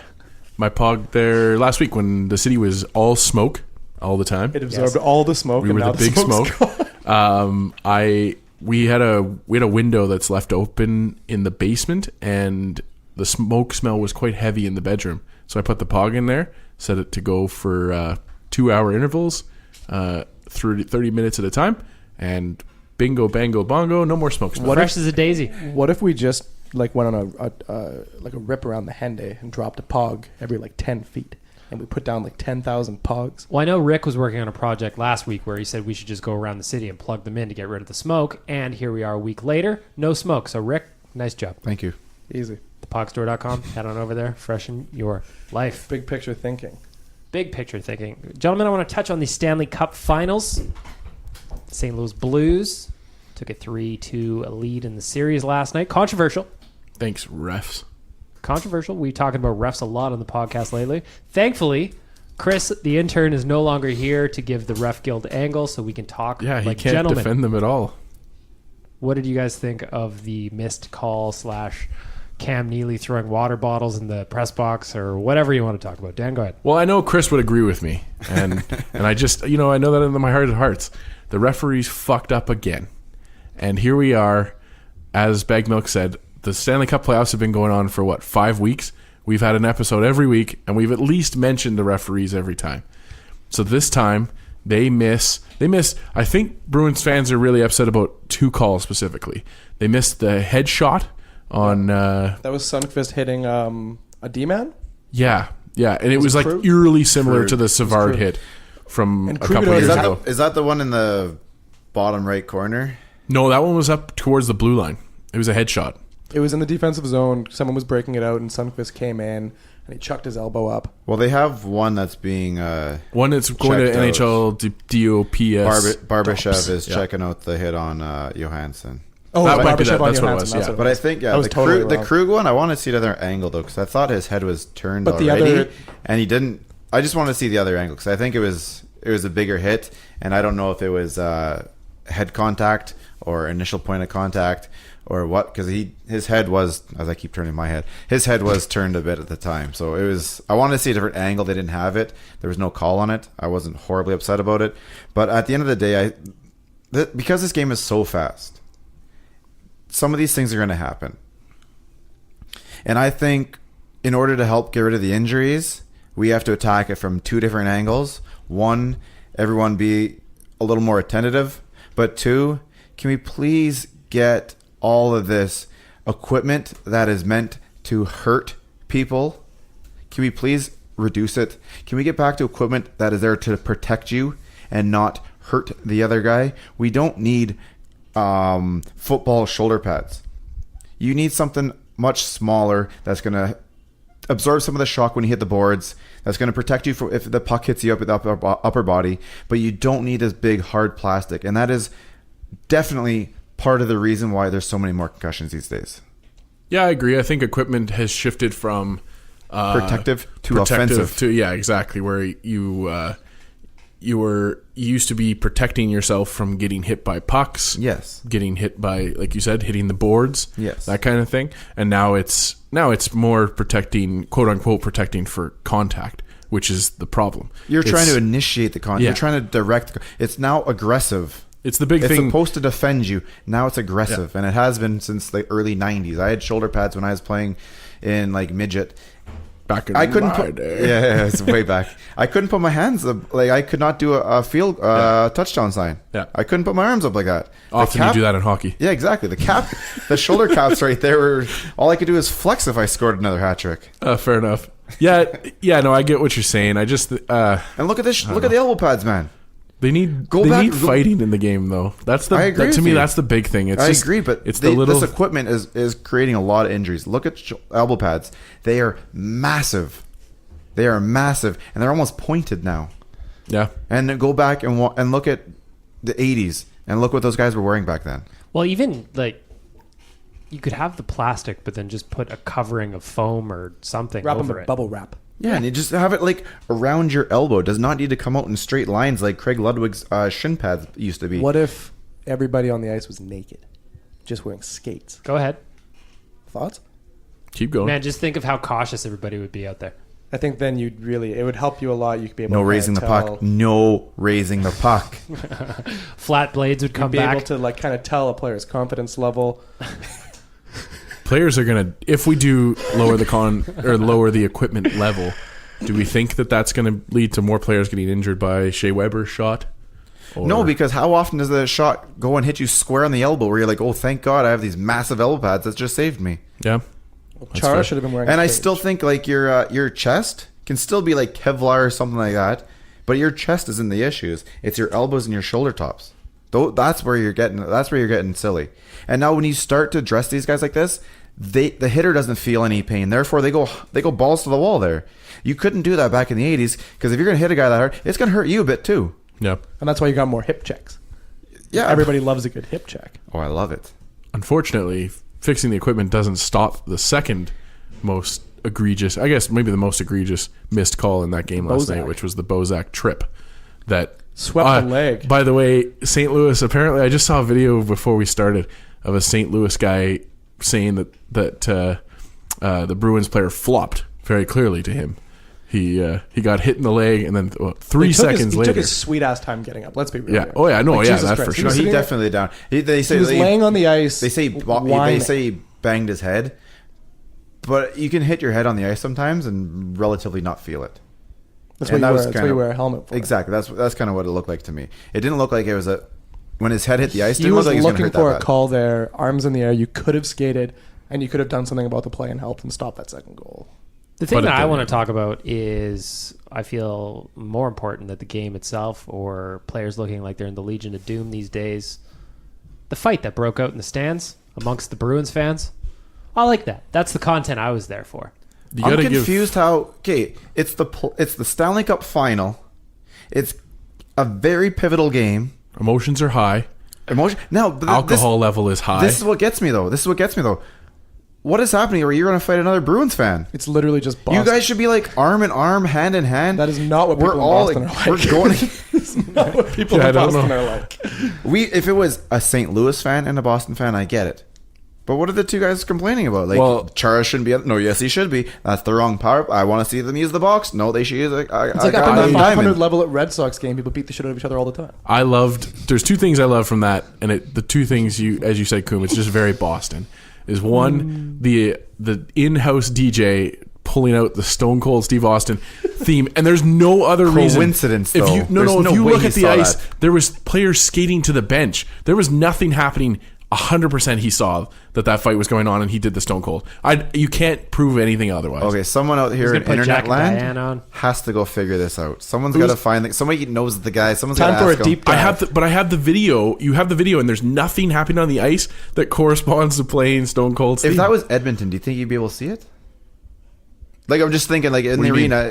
S1: my Pog there last week when the city was all smoke. All the time.
S4: It absorbed all the smoke.
S1: We were the big smoke. We had a window that's left open in the basement, and the smoke smell was quite heavy in the bedroom. So I put the Pog in there, set it to go for 2-hour intervals, 30 minutes at a time, and bingo, bango, bongo, no more smoke smell.
S2: Fresh as a daisy.
S4: What if we just went on a rip around the Henday and dropped a Pog every 10 feet? And we put down 10,000 Pogs.
S2: Well, I know Rick was working on a project last week where he said we should just go around the city and plug them in to get rid of the smoke. And here we are a week later, no smoke. So, Rick, nice job.
S3: Thank you.
S4: Easy.
S2: Thepogstore.com. Head on over there. Freshen your life.
S4: Big picture thinking.
S2: big picture thinking. Gentlemen, I want to touch on the Stanley Cup Finals. St. Louis Blues took a 3-2 lead in the series last night. Controversial.
S1: Thanks, refs.
S2: Controversial. We talking about refs a lot on the podcast lately. Thankfully, Chris, the intern, is no longer here to give the Ref Guild angle, so we can talk
S1: Yeah, he
S2: like
S1: can't
S2: gentlemen.
S1: defend them at all.
S2: What did you guys think of the missed call / Cam Neely throwing water bottles in the press box or whatever you want to talk about? Dan, go ahead.
S1: Well, I know Chris would agree with me, and I just, I know that in my heart of hearts. The referees fucked up again. And here we are, as Bag Milk said, the Stanley Cup playoffs have been going on for, 5 weeks? We've had an episode every week, and we've at least mentioned the referees every time. So this time, they miss. I think Bruins fans are really upset about 2 calls specifically. They missed the headshot on...
S4: that was Sundqvist hitting a D-man?
S1: Yeah, and it was like
S4: Krug?
S1: eerily similar
S4: Krug.
S1: to the Savard
S4: Krug.
S1: hit from
S4: And
S1: a
S4: Krug
S1: couple
S4: had
S1: years
S4: already-
S1: ago.
S3: Is that the one in the bottom right corner?
S1: No, that one was up towards the blue line. It was a headshot.
S4: It was in the defensive zone. Someone was breaking it out, and Sundqvist came in, and he chucked his elbow up.
S3: Well, they have one that's being...
S1: One that's going to
S3: checked out.
S1: NHLDOPS.
S3: Barbashev is
S1: Yeah.
S3: checking out the hit on Johansson.
S4: Oh,
S1: That might be
S4: Barbashev
S1: that.
S4: on
S1: That's what it
S4: Johansson,
S1: was, yeah.
S3: But I think
S4: That was
S3: the
S4: totally
S3: the
S4: wrong.
S3: Krug one, I want to see the other angle though, because I thought his head was turned
S4: But the
S3: already,
S4: other-
S3: and he didn't. I just want to see the other angle because I think it was a bigger hit, and I don't know if it was head contact or initial point of contact or what, because his head was, as I keep turning my head, his head was turned a bit at the time. So it was. I wanted to see a different angle. They didn't have it. There was no call on it. I wasn't horribly upset about it, but at the end of the day, because this game is so fast, some of these things are going to happen. And I think in order to help get rid of the injuries, we have to attack it from 2 different angles. 1, everyone be a little more attentive. But 2, can we please get all of this equipment that is meant to hurt people? Can we please reduce it? Can we get back to equipment that is there to protect you and not hurt the other guy? We don't need football shoulder pads. You need something much smaller that's going to absorb some of the shock when you hit the boards, that's going to protect you from if the puck hits you up with the upper body, but you don't need this big hard plastic. And that is definitely part of the reason why there's so many more concussions these days.
S1: Yeah, I agree. I think equipment has shifted from
S3: Protective to offensive.
S1: Yeah, exactly. Where you were used to be protecting yourself from getting hit by pucks.
S3: Yes.
S1: Getting hit by, like you said, hitting the boards.
S3: Yes.
S1: That kind of thing. And now it's more protecting, quote unquote, protecting for contact, which is the problem.
S3: You're trying to initiate the contact.
S1: Yeah.
S3: You're trying to direct. It's now aggressive.
S1: It's the big
S3: It's
S1: thing.
S3: supposed to defend you. Now it's aggressive, and it has been since the early 90s. I had shoulder pads when I was playing in like midget.
S1: Back in
S3: I couldn't
S1: my
S3: put.
S1: day.
S3: Yeah, it's way back. I couldn't put my hands up. Like I could not do a field touchdown sign.
S1: Yeah.
S3: I couldn't put my arms up like that. The
S1: Often you do that in hockey.
S3: Yeah, exactly. The shoulder caps right there were all I could do is flex if I scored another hat trick.
S1: Fair enough. Yeah, no, I get what you're saying. I just
S3: And look at this. Look at the elbow pads, man.
S1: they need
S3: Go back-
S1: fighting in the game though. That's
S3: I agree
S1: to
S3: with
S1: me
S3: you.
S1: that's the big thing. It's
S3: I
S1: just,
S3: agree, but
S1: it's the little
S3: this equipment is creating a lot of injuries. Look at elbow pads; they are massive. They are massive, and they're almost pointed now.
S1: yeah.
S3: And then go back and look at the '80s, and look what those guys were wearing back then.
S2: Well, even like you could have the plastic, but then just put a covering of foam or something
S4: Wrap them
S2: over
S4: with
S2: it.
S4: bubble wrap.
S3: Yeah, and you just have it like around your elbow. It does not need to come out in straight lines like Craig Ludwig's shin pads used to be.
S4: What if everybody on the ice was naked, just wearing skates?
S2: Go ahead,
S4: Thoughts?
S1: Keep going.
S2: man. Just think of how cautious everybody would be out there.
S4: I think then it would help you a lot. You could be able
S3: No
S4: to
S3: raising the
S4: tell,
S3: puck. No raising the puck.
S2: Flat blades would
S4: You'd
S2: come
S4: be able
S2: back.
S4: to like kind of tell a player's confidence level.
S1: Players are gonna, if we do lower the equipment level, do we think that that's gonna lead to more players getting injured by Shea Weber's shot? Or-
S3: No, because how often does the shot go and hit you square on the elbow where you're like, oh, thank God I have these massive elbow pads that just saved me.
S1: yeah,
S4: Chara
S1: fair.
S4: should have been wearing.
S3: And
S4: a
S3: I
S4: cage.
S3: still think like your chest can still be like Kevlar or something like that, but your chest isn't the issues. It's your elbows and your shoulder tops. That's where you're getting silly. And now when you start to dress these guys like this, the hitter doesn't feel any pain. Therefore, they go balls to the wall there. You couldn't do that back in the 80s because if you're going to hit a guy that hard, it's going to hurt you a bit too.
S1: Yep.
S4: And that's why you got more hip checks.
S3: Yeah.
S4: Everybody loves a good hip check.
S3: Oh, I love it.
S1: Unfortunately, fixing the equipment doesn't stop the second most egregious, I guess maybe the most egregious missed call in that game last night, which was the Bozak trip that
S4: swept the leg.
S1: By the way, St. Louis, apparently, I just saw a video before we started of a St. Louis guy saying that the Bruins player flopped very clearly to him. He got hit in the leg, and then 3 seconds later,
S4: he took his sweet ass time getting up. Let's be real.
S1: Yeah.
S4: Here.
S1: Oh yeah. No.
S4: Like,
S1: yeah.
S4: Jesus
S1: That's
S4: Christ.
S1: for sure.
S3: No, he definitely down. They say
S4: he was laying on the ice.
S3: They say he banged his head, but you can hit your head on the ice sometimes and relatively not feel it.
S4: That's why you wear a helmet for.
S3: Exactly. That's kind of what it looked like to me. It didn't look like it was when his head hit the ice.
S4: He was
S3: looking
S4: for a call there, arms in the air. You could have skated, and you could have done something about the play and helped and stopped that second goal.
S2: The thing that I want to talk about is I feel more important than the game itself or players looking like they're in the Legion of Doom these days. The fight that broke out in the stands amongst the Bruins fans. I like that. That's the content I was there for.
S3: I'm confused how... Okay, it's the Stanley Cup Final. It's a very pivotal game.
S1: Emotions are high. Alcohol level is high.
S3: This is what gets me, though. What is happening? Or you're going to fight another Bruins fan?
S4: It's literally just Boston.
S3: You guys should be like arm in arm, hand in hand.
S4: That is not what people in Boston are like.
S3: We're going.
S4: It's not what people in Boston are like.
S3: If it was a St. Louis fan and a Boston fan, I get it. But what are the two guys complaining about? Like, Chara shouldn't be. No, yes, he should be. That's the wrong power. I want to see them use the box. No, they should use it.
S4: It's like up in the 500 level at Red Sox game. People beat the shit out of each other all the time.
S1: There's two things I love from that, and the two things as you said, Koom, it's just very Boston. Is one the in-house DJ pulling out the Stone Cold Steve Austin theme, and there's no other
S3: coincidence.
S1: If you look at the ice,
S3: that.
S1: there was players skating to the bench. There was nothing happening. 100% he saw that fight was going on, and he did the Stone Cold. You can't prove anything otherwise.
S3: Okay, someone out here in internet land has to go figure this out. Someone's got to find somebody knows the guy. Someone's got to ask him.
S1: I have the video. You have the video, and there's nothing happening on the ice that corresponds to playing Stone Cold Steve.
S3: If that was Edmonton, do you think you'd be able to see it? Like, I'm just thinking, like, in the arena,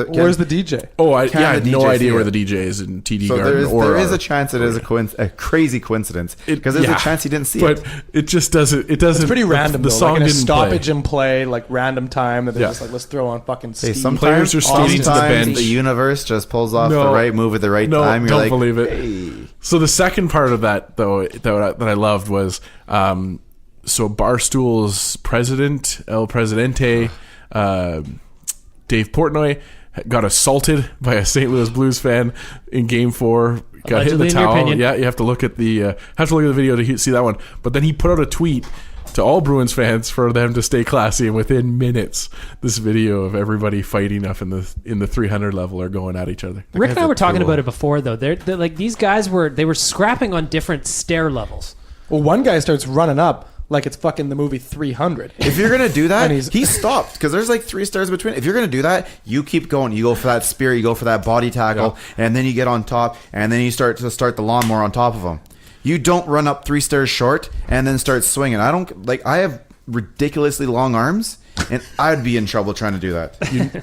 S4: where's the DJ?
S1: Oh, I had no idea where the DJ is in TD Garden.
S3: There is a chance it is a crazy coincidence because there's a chance he didn't see it.
S1: But it just doesn't. It doesn't.
S4: It's pretty random.
S1: The song
S4: like in a
S1: didn't
S4: stoppage
S1: play.
S4: and play, like random time, and they're just like, let's throw on fucking Steve.
S3: Sometimes
S1: players are skating to the bench.
S3: The universe just pulls off the right move at the right time.
S1: You're don't believe it. Hey. So the second part of that, though, that I loved was so Barstool's president, El Presidente. Dave Portnoy got assaulted by a St. Louis Blues fan in Game 4. Got hit in the towel. Yeah, you have to look at the video to see that one. But then he put out a tweet to all Bruins fans for them to stay classy, and within minutes, this video of everybody fighting up in the 300 level are going at each other.
S2: Rick and I were talking about it before, though. They're like these guys were scrapping on different stair levels.
S4: Well, one guy starts running up like it's fucking the movie 300.
S3: If you're going to do that, he stopped because there's like 3 stairs between. If you're going to do that, you keep going. You go for that spear, you go for that body tackle, and then you get on top, and then you start the lawnmower on top of him. You don't run up 3 stairs short and then start swinging. I have ridiculously long arms, and I'd be in trouble trying to do that.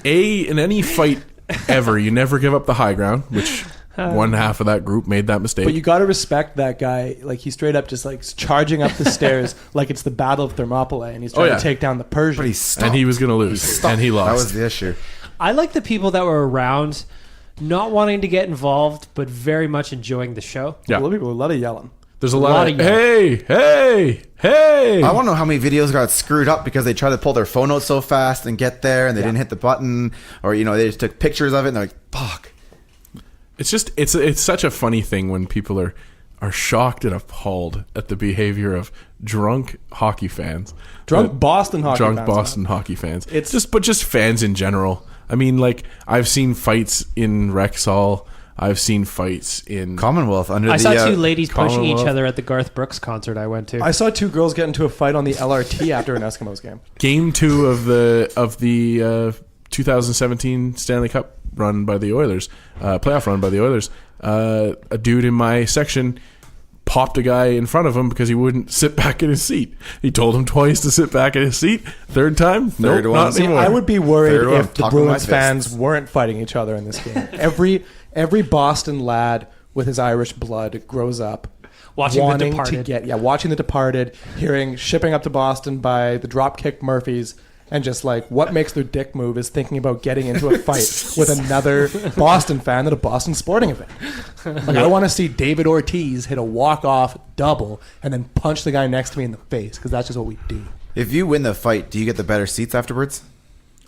S1: In any fight ever, you never give up the high ground, which... one half of that group made that mistake.
S4: But you got to respect that guy. Like, he's straight up just like charging up the stairs like it's the Battle of Thermopylae, and he's trying to take down the Persian.
S3: But he stopped.
S1: And he was going to lose. And he lost.
S3: That was the issue.
S2: I like the people that were around, not wanting to get involved, but very much enjoying the show.
S4: Yeah. A lot of yelling.
S1: There's a lot of hey.
S3: I want to know how many videos got screwed up because they tried to pull their phone out so fast and get there, and they didn't hit the button, or they just took pictures of it, and they're like, fuck.
S1: It's just it's such a funny thing when people are shocked and appalled at the behavior of drunk hockey fans.
S4: Boston
S1: hockey fans. It's just fans in general. I mean, like, I've seen fights in Rexall. I've seen fights in
S3: Commonwealth.
S2: I saw 2 ladies pushing each other at the Garth Brooks concert I went to.
S4: I saw 2 girls get into a fight on the LRT after an Eskimos game.
S1: Game 2 of the 2017 Stanley Cup run by the Oilers, playoff run by the Oilers. A dude in my section popped a guy in front of him because he wouldn't sit back in his seat. He told him twice to sit back in his seat. Third time, nope, not anymore.
S4: I would be worried if the Bruins fans weren't fighting each other in this game. Every Boston lad with his Irish blood grows up
S2: watching The
S4: Departed, hearing Shipping Up to Boston by the Dropkick Murphys, and just like what makes their dick move is thinking about getting into a fight with another Boston fan at a Boston sporting event. Like, I want to see David Ortiz hit a walk-off double and then punch the guy next to me in the face, because that's just what we do.
S3: If you win the fight, do you get the better seats afterwards?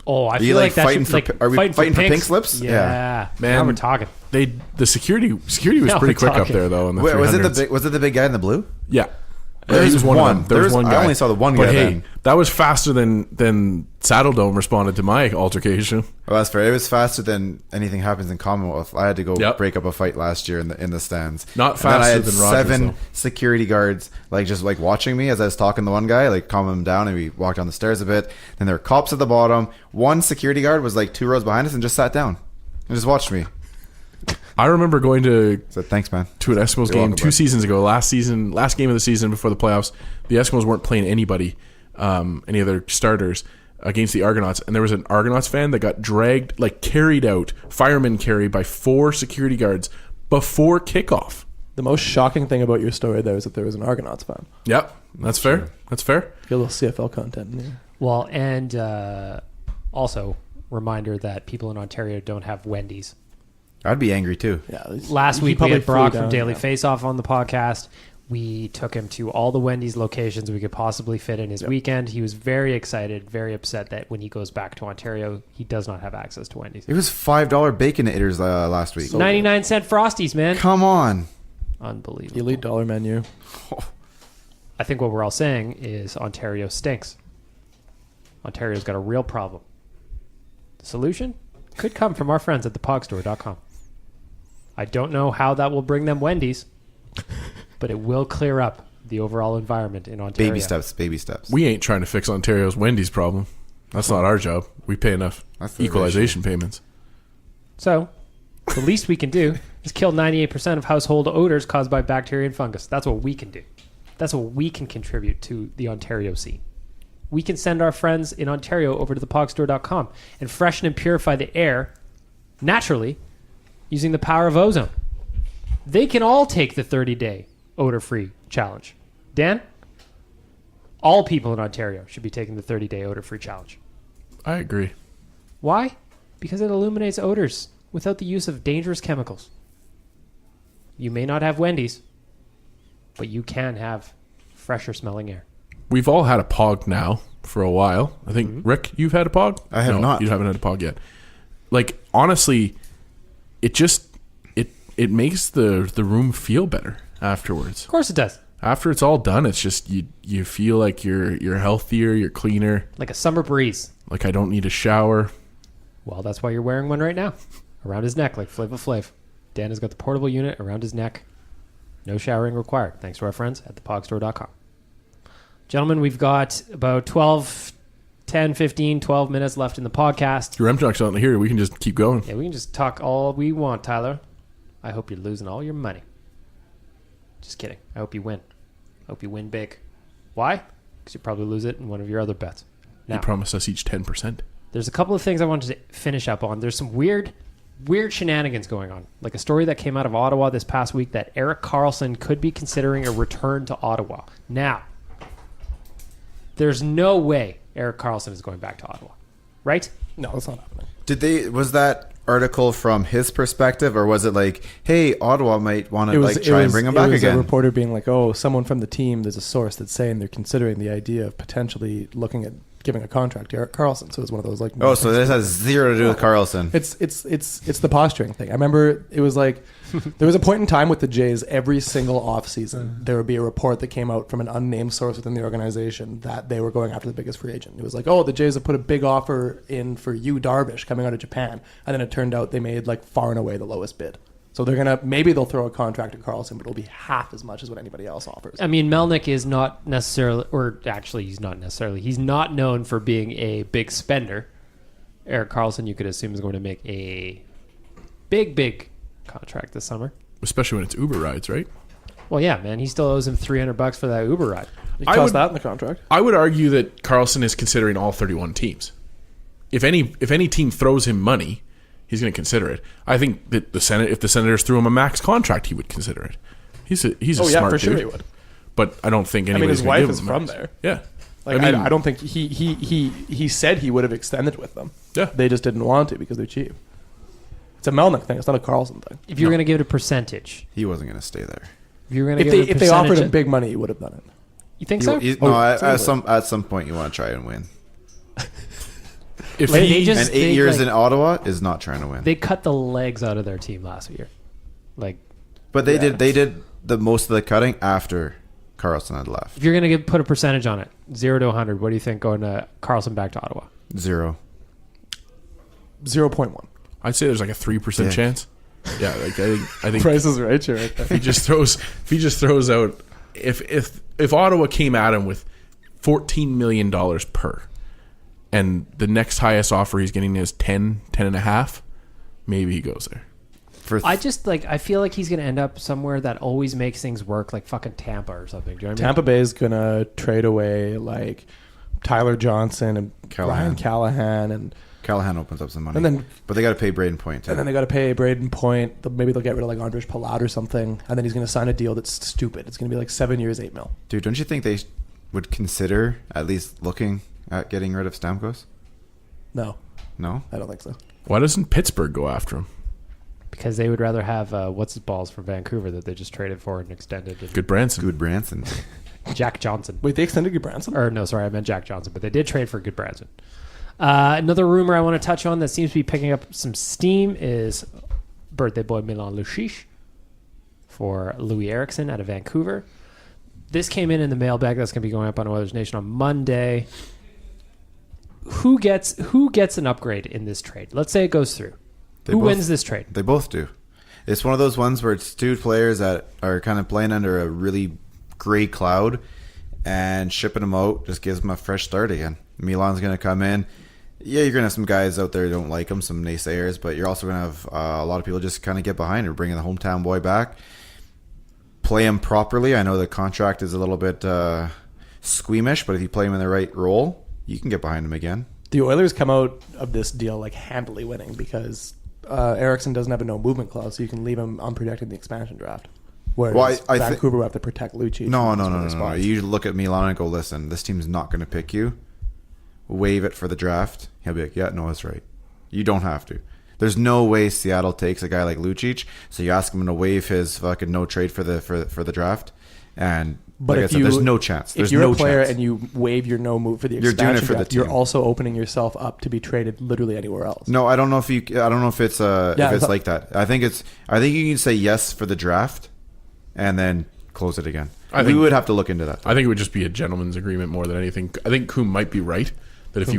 S2: Oh, I feel like that
S3: fighting
S2: should,
S3: for, are we fighting for pink slips?
S2: Yeah.
S1: Man,
S2: now we're talking.
S1: The security was pretty quick up there though. In the
S3: Wait, was it the big guy in the blue?
S1: Yeah.
S3: There was one.
S1: There was one guy.
S3: I only saw the one
S1: but
S3: guy.
S1: Hey, that was faster than Saddle Dome responded to my altercation.
S3: Well, that's fair. It was faster than anything happens in Commonwealth. I had to go break up a fight last year in the stands.
S1: Not faster than Rogers.
S3: I had 7 security guards just watching me as I was talking to one guy, calming him down, and we walked down the stairs a bit. Then there were cops at the bottom. One security guard was 2 rows behind us and just sat down and just watched me.
S1: I remember going to
S3: thanks, man,
S1: to an Eskimos game 2 seasons ago. Last game of the season before the playoffs, the Eskimos weren't playing anybody, any other starters against the Argonauts, and there was an Argonauts fan that got dragged, carried out, fireman carry by 4 security guards before kickoff.
S4: The most shocking thing about your story there is that there was an Argonauts fan.
S1: Yep, that's fair.
S4: True.
S1: That's fair.
S4: Get a little CFL content in here.
S2: Well, and also reminder that people in Ontario don't have Wendy's.
S3: I'd be angry too.
S2: Yeah. Last week we had Brock from Daily Faceoff on the podcast. We took him to all the Wendy's locations we could possibly fit in his weekend. He was very excited, very upset that when he goes back to Ontario, he does not have access to Wendy's.
S3: It was $5 bacon eaters last week.
S2: 99-cent Frosties, man.
S3: Come on.
S2: Unbelievable.
S4: Elite dollar menu.
S2: I think what we're all saying is Ontario stinks. Ontario's got a real problem. The solution could come from our friends at thepogstore.com. I don't know how that will bring them Wendy's, but it will clear up the overall environment in Ontario.
S3: Baby steps.
S1: We ain't trying to fix Ontario's Wendy's problem. That's not our job. We pay enough equalization payments.
S2: So, the least we can do is kill 98% of household odors caused by bacteria and fungus. That's what we can do. That's what we can contribute to the Ontario scene. We can send our friends in Ontario over to thepogstore.com and freshen and purify the air naturally using the power of ozone. They can all take the 30-day odor-free challenge. Dan, all people in Ontario should be taking the 30-day odor-free challenge.
S1: I agree.
S2: Why? Because it eliminates odors without the use of dangerous chemicals. You may not have Wendy's, but you can have fresher smelling air.
S1: We've all had a POG now for a while. I think, Rick, you've had a POG?
S3: I have not.
S1: You haven't had a POG yet. Honestly, it makes the room feel better afterwards.
S2: Of course it does.
S1: After it's all done, it's just you feel like you're healthier, you're cleaner.
S2: Like a summer breeze.
S1: Like I don't need a shower.
S2: Well, that's why you're wearing one right now. Around his neck, like Flava Flav. Dan has got the portable unit around his neck. No showering required. Thanks to our friends at thepogstore.com. Gentlemen, we've got about 12 minutes left in the podcast.
S1: Your M-Talk's not here. We can just keep going.
S2: Yeah, we can just talk all we want, Tyler. I hope you're losing all your money. Just kidding. I hope you win. I hope you win big. Why? Because you probably lose it in one of your other bets. Now,
S1: you promised us each 10%.
S2: There's a couple of things I wanted to finish up on. There's some weird shenanigans going on. Like a story that came out of Ottawa this past week that Erik Karlsson could be considering a return to Ottawa. Now, there's no way Erik Karlsson is going back to Ottawa. Right?
S4: No, that's not happening.
S3: Was that article from his perspective, or was it hey, Ottawa might want to try and bring him back again?
S4: It was a reporter being someone from the team, there's a source that's saying they're considering the idea of potentially looking at giving a contract to Erik Karlsson. So it was one of those
S3: so this has zero to do with Karlsson.
S4: It's the posturing thing. I remember it was there was a point in time with the Jays, every single offseason, there would be a report that came out from an unnamed source within the organization that they were going after the biggest free agent. It was the Jays have put a big offer in for Yu Darvish coming out of Japan. And then it turned out they made far and away the lowest bid. So maybe they'll throw a contract to Karlsson, but it'll be half as much as what anybody else offers.
S2: I mean, Melnick is not necessarily, or actually he's not necessarily, he's not known for being a big spender. Erik Karlsson, you could assume, is going to make a big contract this summer.
S1: Especially when it's Uber rides, right?
S2: Well, yeah, man. He still owes him $300 for that Uber ride.
S4: You toss that in the contract.
S1: I would argue that Karlsson is considering all 31 teams. If any team throws him money, he's going to consider it. I think that if the Senators threw him a max contract, he would consider it. He's a smart
S4: for
S1: dude.
S4: sure he would.
S1: But I don't think anybody's
S4: his
S1: gonna give
S4: wife is
S1: him
S4: from
S1: max.
S4: there.
S1: Yeah.
S4: Like, I don't think he said he would have extended with them.
S1: Yeah.
S4: They just didn't want to because they're cheap. It's a Melnick thing. It's not a Karlsson thing.
S2: If you were going to give it a percentage,
S3: He wasn't going to stay there.
S2: if you were going to
S4: If they offered him big money, he would have done it.
S2: you think so?
S3: At some point you want to try and win.
S1: If
S2: They
S1: he,
S2: just-
S3: And 8
S2: they,
S3: years
S2: like-
S3: in Ottawa is not trying to win.
S2: They cut the legs out of their team last year. Like,
S3: But they did the most of the cutting after Karlsson had left.
S2: if you're going to put a percentage on it, 0 to 100, what do you think going to Karlsson back to Ottawa?
S3: 0.
S4: 0.1.
S1: I'd say there's like a 3% chance. Yeah, like I think
S4: Price is right, you're right there.
S1: if he just throws out if Ottawa came at him with $14 million per, and the next highest offer he's getting is 10 and a half, maybe he goes there.
S2: I feel like he's going to end up somewhere that always makes things work, like fucking Tampa or something. Do you know what I mean?
S4: Tampa Bay is going to trade away like Tyler Johnson and Ryan Callahan and
S3: Callahan opens up some money,
S4: And then-
S3: but they got to pay Braden Point too.
S4: and then they got to pay Braden Point. Maybe they'll get rid of like Andrej Palat or something, and then he's going to sign a deal that's stupid. It's going to be like 7 years, $8 million.
S3: Dude, don't you think they would consider at least looking at getting rid of Stamkos?
S4: No,
S3: No.
S4: I don't think so.
S1: Why doesn't Pittsburgh go after him?
S2: Because they would rather have what's his balls from Vancouver that they just traded for and extended. And
S1: Good Branson.
S3: Good Branson.
S2: Jack Johnson.
S4: Wait, they extended Branson?
S2: Or no, sorry, I meant Jack Johnson, but they did trade for Good Branson. Another rumor I want to touch on that seems to be picking up some steam is birthday boy Milan Lucic for Louis Eriksson out of Vancouver. This came in the mailbag that's going to be going up on Oilers Nation on Monday. Who gets an upgrade in this trade? Let's say it goes through. Who wins this trade?
S3: They both do. It's one of those ones where it's two players that are kind of playing under a really gray cloud, and shipping them out just gives them a fresh start again. Milan's going to come in. Yeah, you're going to have some guys out there who don't like him, some naysayers, but you're also going to have a lot of people just kind of get behind her, bringing the hometown boy back. Play him properly. I know the contract is a little bit squeamish, but if you play him in the right role, you can get behind him again.
S4: The Oilers come out of this deal like handily winning because Eriksson doesn't have a no movement clause, so you can leave him unprotected in the expansion draft. Whereas Vancouver will have to protect Lucic.
S3: No. You look at Milan and go, listen, this team's not going to pick you. Waive it for the draft. He'll be like, yeah, no, that's right. You don't have to. There's no way Seattle takes a guy like Lucic, so you ask him to waive his fucking no trade for the draft, and
S4: but
S3: like I said, there's no chance. There's
S4: if you're
S3: no
S4: a player
S3: chance.
S4: and you waive your no move for the
S3: You're
S4: expansion
S3: doing it for
S4: draft,
S3: the team.
S4: you're also opening yourself up to be traded literally anywhere else.
S3: No, I don't know if it's like that. I think you can say yes for the draft, and then close it again. We would have to look into that.
S1: I think it would just be a gentleman's agreement more than anything. I think Kuhn might be right that if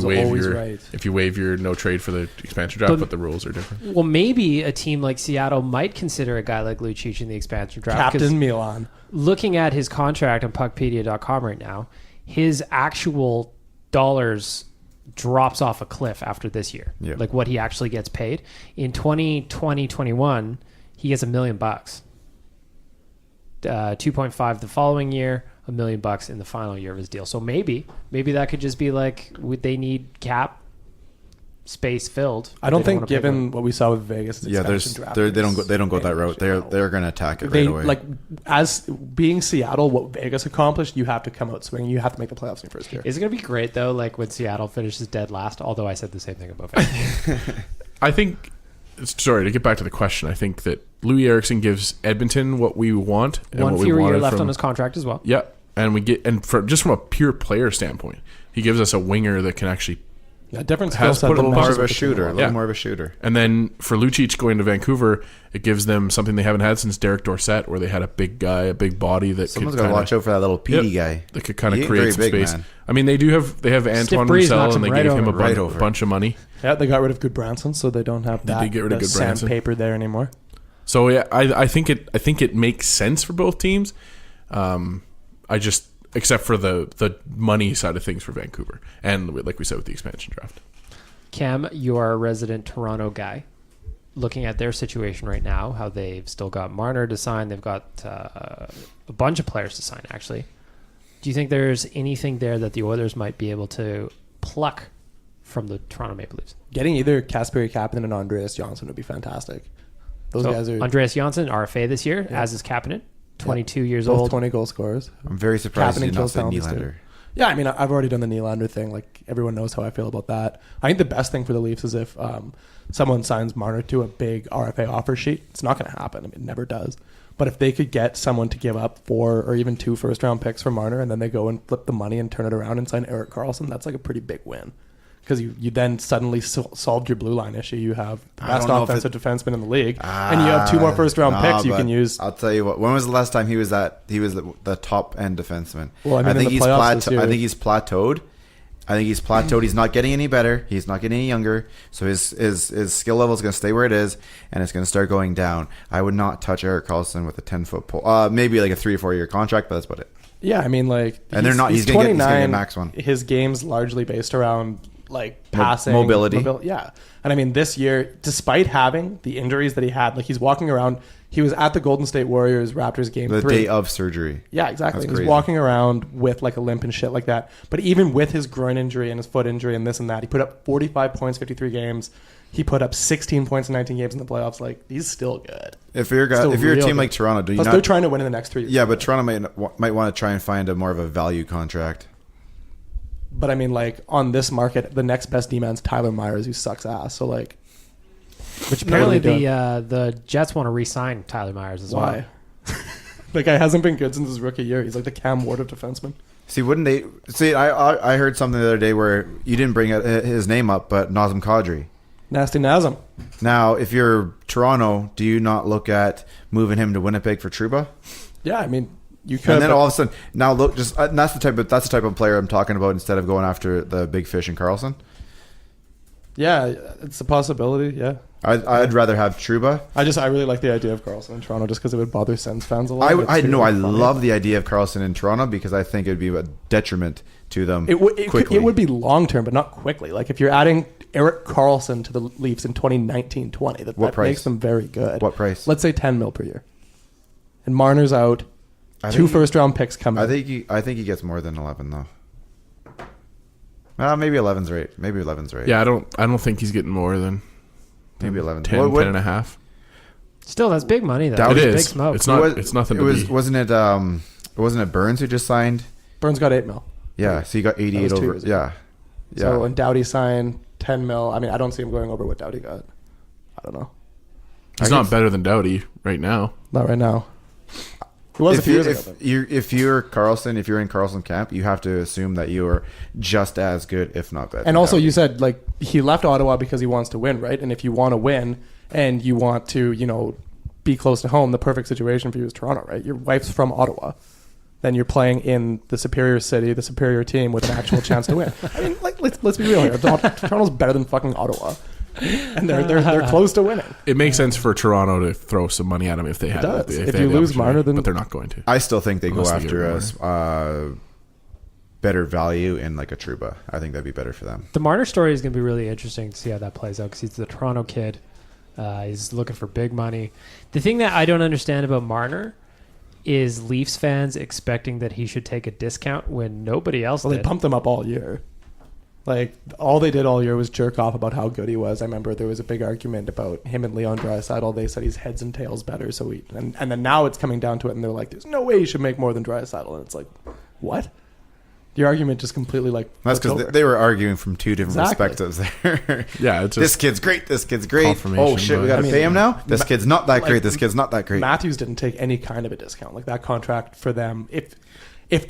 S1: you waive your no trade for the expansion draft, but the rules are different.
S2: Well, maybe a team like Seattle might consider a guy like Lucic in the expansion draft.
S4: Captain Milan.
S2: Looking at his contract on puckpedia.com right now, his actual dollars drops off a cliff after this year.
S3: Yeah.
S2: Like what he actually gets paid. In 2020-21, he gets $1 million. 2.5 the following year, $1 million in the final year of his deal. So maybe that could just be like they need cap space filled.
S4: I don't think, given what we saw with Vegas,
S3: they don't go that route. They're going to attack it right away.
S4: Like as being Seattle, what Vegas accomplished, you have to come out swinging. You have to make the playoffs in your first year.
S2: Is it going to be great though? Like when Seattle finishes dead last. Although I said the same thing about Vegas.
S1: I think. Sorry to get back to the question. I think that Louis Eriksson gives Edmonton what we want. And
S2: one
S1: what
S2: fewer
S1: we
S2: year left on his contract as well.
S1: Yeah, and just from a pure player standpoint, he gives us a winger that can actually
S4: different skill set,
S3: a little more of a shooter.
S1: And then for Lucic going to Vancouver, it gives them something they haven't had since Derek Dorsett, where they had a big guy, a big body that
S3: someone's got to watch out for that little Petey guy
S1: that could kind of create some space.
S3: Man.
S1: I mean, they have Antoine Roussel, and they gave him a bunch of money.
S4: Yeah, they got rid of Good Branson, so they don't have that sandpaper there anymore.
S1: So yeah, I think it makes sense for both teams. Except for the money side of things for Vancouver, and like we said with the expansion draft.
S2: Cam, you are a resident Toronto guy. looking at their situation right now, how they've still got Marner to sign, they've got a bunch of players to sign, actually. Do you think there's anything there that the Oilers might be able to pluck from the Toronto Maple Leafs?
S4: Getting either Kasperi Kapanen and Andreas Johnsson would be fantastic. Those guys are...
S2: Andreas Johnsson, RFA this year, as is Kapanen, 22 years
S4: both
S2: old.
S4: 20 goal scorers.
S3: I'm very surprised you did not say Nylander.
S4: Yeah, I mean, I've already done the Nylander thing. Like, everyone knows how I feel about that. I think the best thing for the Leafs is if someone signs Marner to a big RFA offer sheet. It's not going to happen. I mean, it never does. But if they could get someone to give up 4 or even 2 first-round picks for Marner, and then they go and flip the money and turn it around and sign Erik Karlsson, that's like a pretty big win. Because you then suddenly solved your blue line issue. You have the best offensive defenseman in the league, and you have 2 more first-round picks you can use.
S3: I'll tell you what. When was the last time he was the top-end defenseman?
S4: Well, I mean,
S3: I think
S4: he's
S3: plateaued. He's not getting any better. He's not getting any younger. So his skill level is going to stay where it is, and it's going to start going down. I would not touch Erik Karlsson with a 10-foot pole. Maybe like a 3 or 4 year contract, but that's about it.
S4: Yeah, I mean, like,
S3: and they're not. He's going to get max one.
S4: His game's largely based around like passing,
S3: mobility.
S4: Yeah, and I mean, this year, despite having the injuries that he had, like he's walking around. He was at the Golden State Warriors Raptors game
S3: the
S4: 3.
S3: day of surgery.
S4: Yeah, exactly. He's walking around with like a limp and shit like that. But even with his groin injury and his foot injury and this and that, he put up 45 points, 53 games. He put up 16 points in 19 games in the playoffs. Like, he's still good.
S3: If you're a team like Toronto,
S4: they're trying to win in the next 3 years.
S3: Yeah, but Toronto might want to try and find a more of a value contract.
S4: But I mean, like, on this market, the next best D-man's Tyler Myers, who sucks ass. So like,
S2: which apparently the Jets want to re-sign Tyler Myers as well.
S4: Why? The guy hasn't been good since his rookie year. He's like the Cam Ward of defensemen.
S3: See, wouldn't they? See, I heard something the other day where you didn't bring his name up, but Nazem Kadri.
S4: Nasty Nazem.
S3: Now, if you're Toronto, do you not look at moving him to Winnipeg for Trouba?
S4: Yeah, I mean, you could.
S3: And then all of a sudden, now look, just that's the type of player I'm talking about. Instead of going after the big fish in Karlsson.
S4: Yeah, it's a possibility. Yeah.
S3: I'd rather have Trouba.
S4: I really like the idea of Karlsson in Toronto just because it would bother Sens fans a lot.
S3: I love the idea of Karlsson in Toronto because I think it would be a detriment to them.
S4: It would be long term, but not quickly. Like if you're adding Erik Karlsson to the Leafs in 2019-20, that makes them very good.
S3: What price?
S4: Let's say $10 million per year. And Marner's out. 2 first-round picks coming.
S3: I think he gets more than 11 though. Maybe 11's right.
S1: Yeah, I don't think he's getting more than
S3: maybe 11.
S1: 10 and a half.
S2: Still, that's big money though.
S1: It is.
S2: Big smoke.
S1: It's nothing.
S3: Wasn't it Burns who just signed?
S4: Burns got $8 million.
S3: Yeah, so he got 88 over. Yeah.
S4: So and Doughty signed $10 million. I mean, I don't see him going over what Doughty got. I don't know.
S1: He's not better than Doughty right now.
S4: Not right now. He was a few years ago.
S3: If you're Karlsson, if you're in Karlsson camp, you have to assume that you are just as good, if not better.
S4: And also, you said like he left Ottawa because he wants to win, right? And if you want to win and you want to, be close to home, the perfect situation for you is Toronto, right? Your wife's from Ottawa. Then you're playing in the superior city, the superior team with an actual chance to win. I mean, like let's be real here. Toronto's better than fucking Ottawa. And they're close to winning.
S1: It makes sense for Toronto to throw some money at him if they had.
S4: If you lose Marner, then
S1: but they're not going to.
S3: I still think they go after a better value in like a Trouba. I think that'd be better for them.
S2: The Marner story is going to be really interesting to see how that plays out because he's the Toronto kid. He's looking for big money. The thing that I don't understand about Marner is Leafs fans expecting that he should take a discount when nobody else did.
S4: They pumped him up all year. Like, all they did all year was jerk off about how good he was. I remember there was a big argument about him and Leon Draisaitl. They said he's heads and tails better. And then now it's coming down to it, and they're like, there's no way he should make more than Draisaitl. And it's like, what? The argument just completely like...
S3: That's because they were arguing from two different perspectives there.
S1: Yeah, it's just
S3: this kid's great. This kid's great. Oh, shit, we got to pay him now? This kid's not that great. This kid's not that great.
S4: Matthews didn't take any kind of a discount. Like, that contract for them... If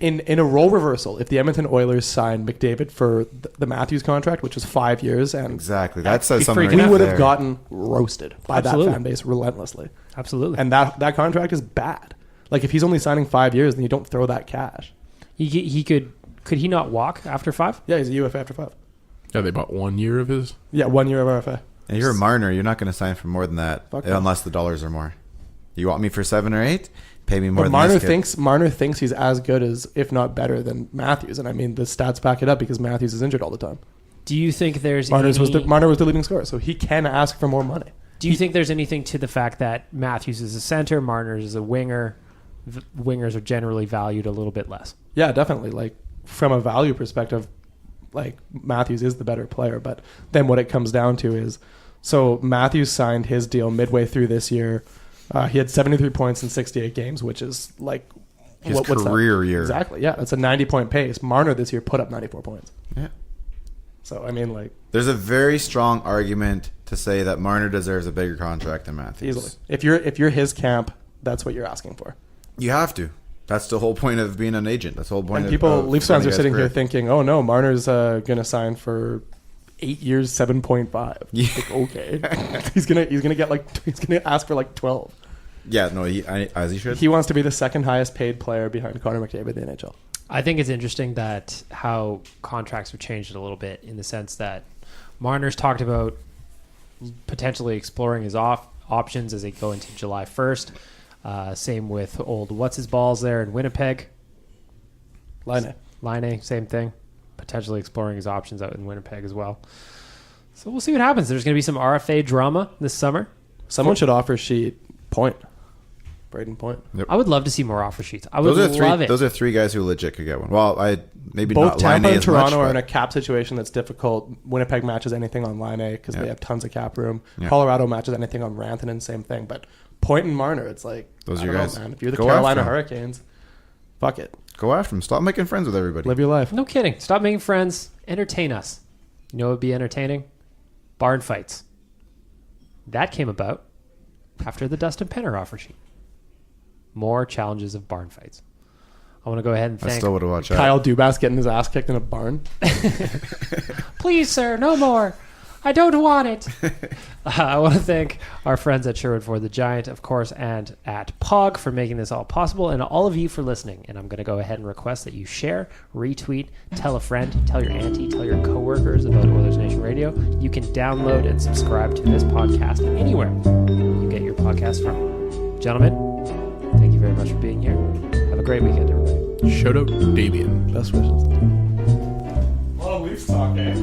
S4: in a role reversal, if the Edmonton Oilers signed McDavid for the Matthews contract, which was 5 years, and
S3: exactly that says something,
S4: we would have gotten roasted by that fan base relentlessly.
S2: Absolutely,
S4: and that contract is bad. Like if he's only signing 5 years, then you don't throw that cash.
S2: He could he not walk after 5?
S4: Yeah, he's a UFA after 5.
S1: Yeah, they bought 1 year of his.
S4: Yeah, 1 year of RFA.
S3: And you're a Marner. You're not going to sign for more than that unless the dollars are more. You want me for 7 or 8? Pay me more than
S4: Marner thinks he's as good as, if not better than Matthews, and I mean the stats back it up because Matthews is injured all the time.
S2: Do you think there's
S4: Marner was the leading scorer, so he can ask for more money.
S2: Do you think there's anything to the fact that Matthews is a center, Marner is a winger? Wingers are generally valued a little bit less.
S4: Yeah, definitely. Like from a value perspective, like Matthews is the better player. But then what it comes down to is, so Matthews signed his deal midway through this year. He had 73 points in 68 games, which is like
S3: his career year.
S4: Exactly. Yeah, it's a 90-point pace. Marner this year put up 94 points.
S3: Yeah.
S4: So I mean, like,
S3: there's a very strong argument to say that Marner deserves a bigger contract than Matthews.
S4: Easily. If you're his camp, that's what you're asking for.
S3: You have to. That's the whole point of being an agent. That's the whole point.
S4: And people, Leafs fans are sitting here thinking, "Oh no, Marner's going to sign for 8 years, 7.5."
S3: Yeah.
S4: Like, okay, he's gonna ask for like 12.
S3: Yeah, no, as he should.
S4: He wants to be the second highest paid player behind Connor McDavid in the NHL.
S2: I think it's interesting that how contracts have changed a little bit in the sense that Marner's talked about potentially exploring his options as they go into July 1st. Same with old what's-his-balls there in Winnipeg. Laine, same thing. Potentially exploring his options out in Winnipeg as well. So we'll see what happens. There's going to be some RFA drama this summer.
S4: Someone should offer sheet Braden Point.
S3: Yep.
S2: I would love to see more offer sheets. I would love it.
S3: Those are three guys who legit could get one. Well,
S4: Both
S3: not
S4: Tampa
S3: Laine
S4: and Toronto
S3: much,
S4: are in a cap situation that's difficult. Winnipeg matches anything on Laine because they have tons of cap room.
S3: Yeah.
S4: Colorado matches anything on Rantanen, same thing. But Point and Marner, it's like,
S3: those
S4: I
S3: are your
S4: don't
S3: guys.
S4: know, man. If you're the
S3: Go
S4: Carolina
S3: after 'em.
S4: Hurricanes, fuck it.
S3: Go after them. Stop making friends with everybody.
S4: Live your life.
S2: No kidding. Stop making friends. Entertain us. You know what would be entertaining? Barn fights. That came about after the Dustin Penner offer sheet. More challenges of barn fights. I want to go ahead and
S3: I
S2: thank
S3: still would have watched that.
S4: Kyle Dubas getting his ass kicked in a barn.
S2: Please, sir, no more. I don't want it. I want to thank our friends at Sherwood Ford the Giant, of course, and at POG for making this all possible, and all of you for listening. And I'm going to go ahead and request that you share, retweet, tell a friend, tell your auntie, tell your coworkers about Oilers Nation Radio. You can download and subscribe to this podcast anywhere you get your podcast from. Gentlemen, thank you very much for being here. Have a great weekend, everybody.
S1: Shout out Damien.
S4: Best wishes. Well, Leafs talk, eh?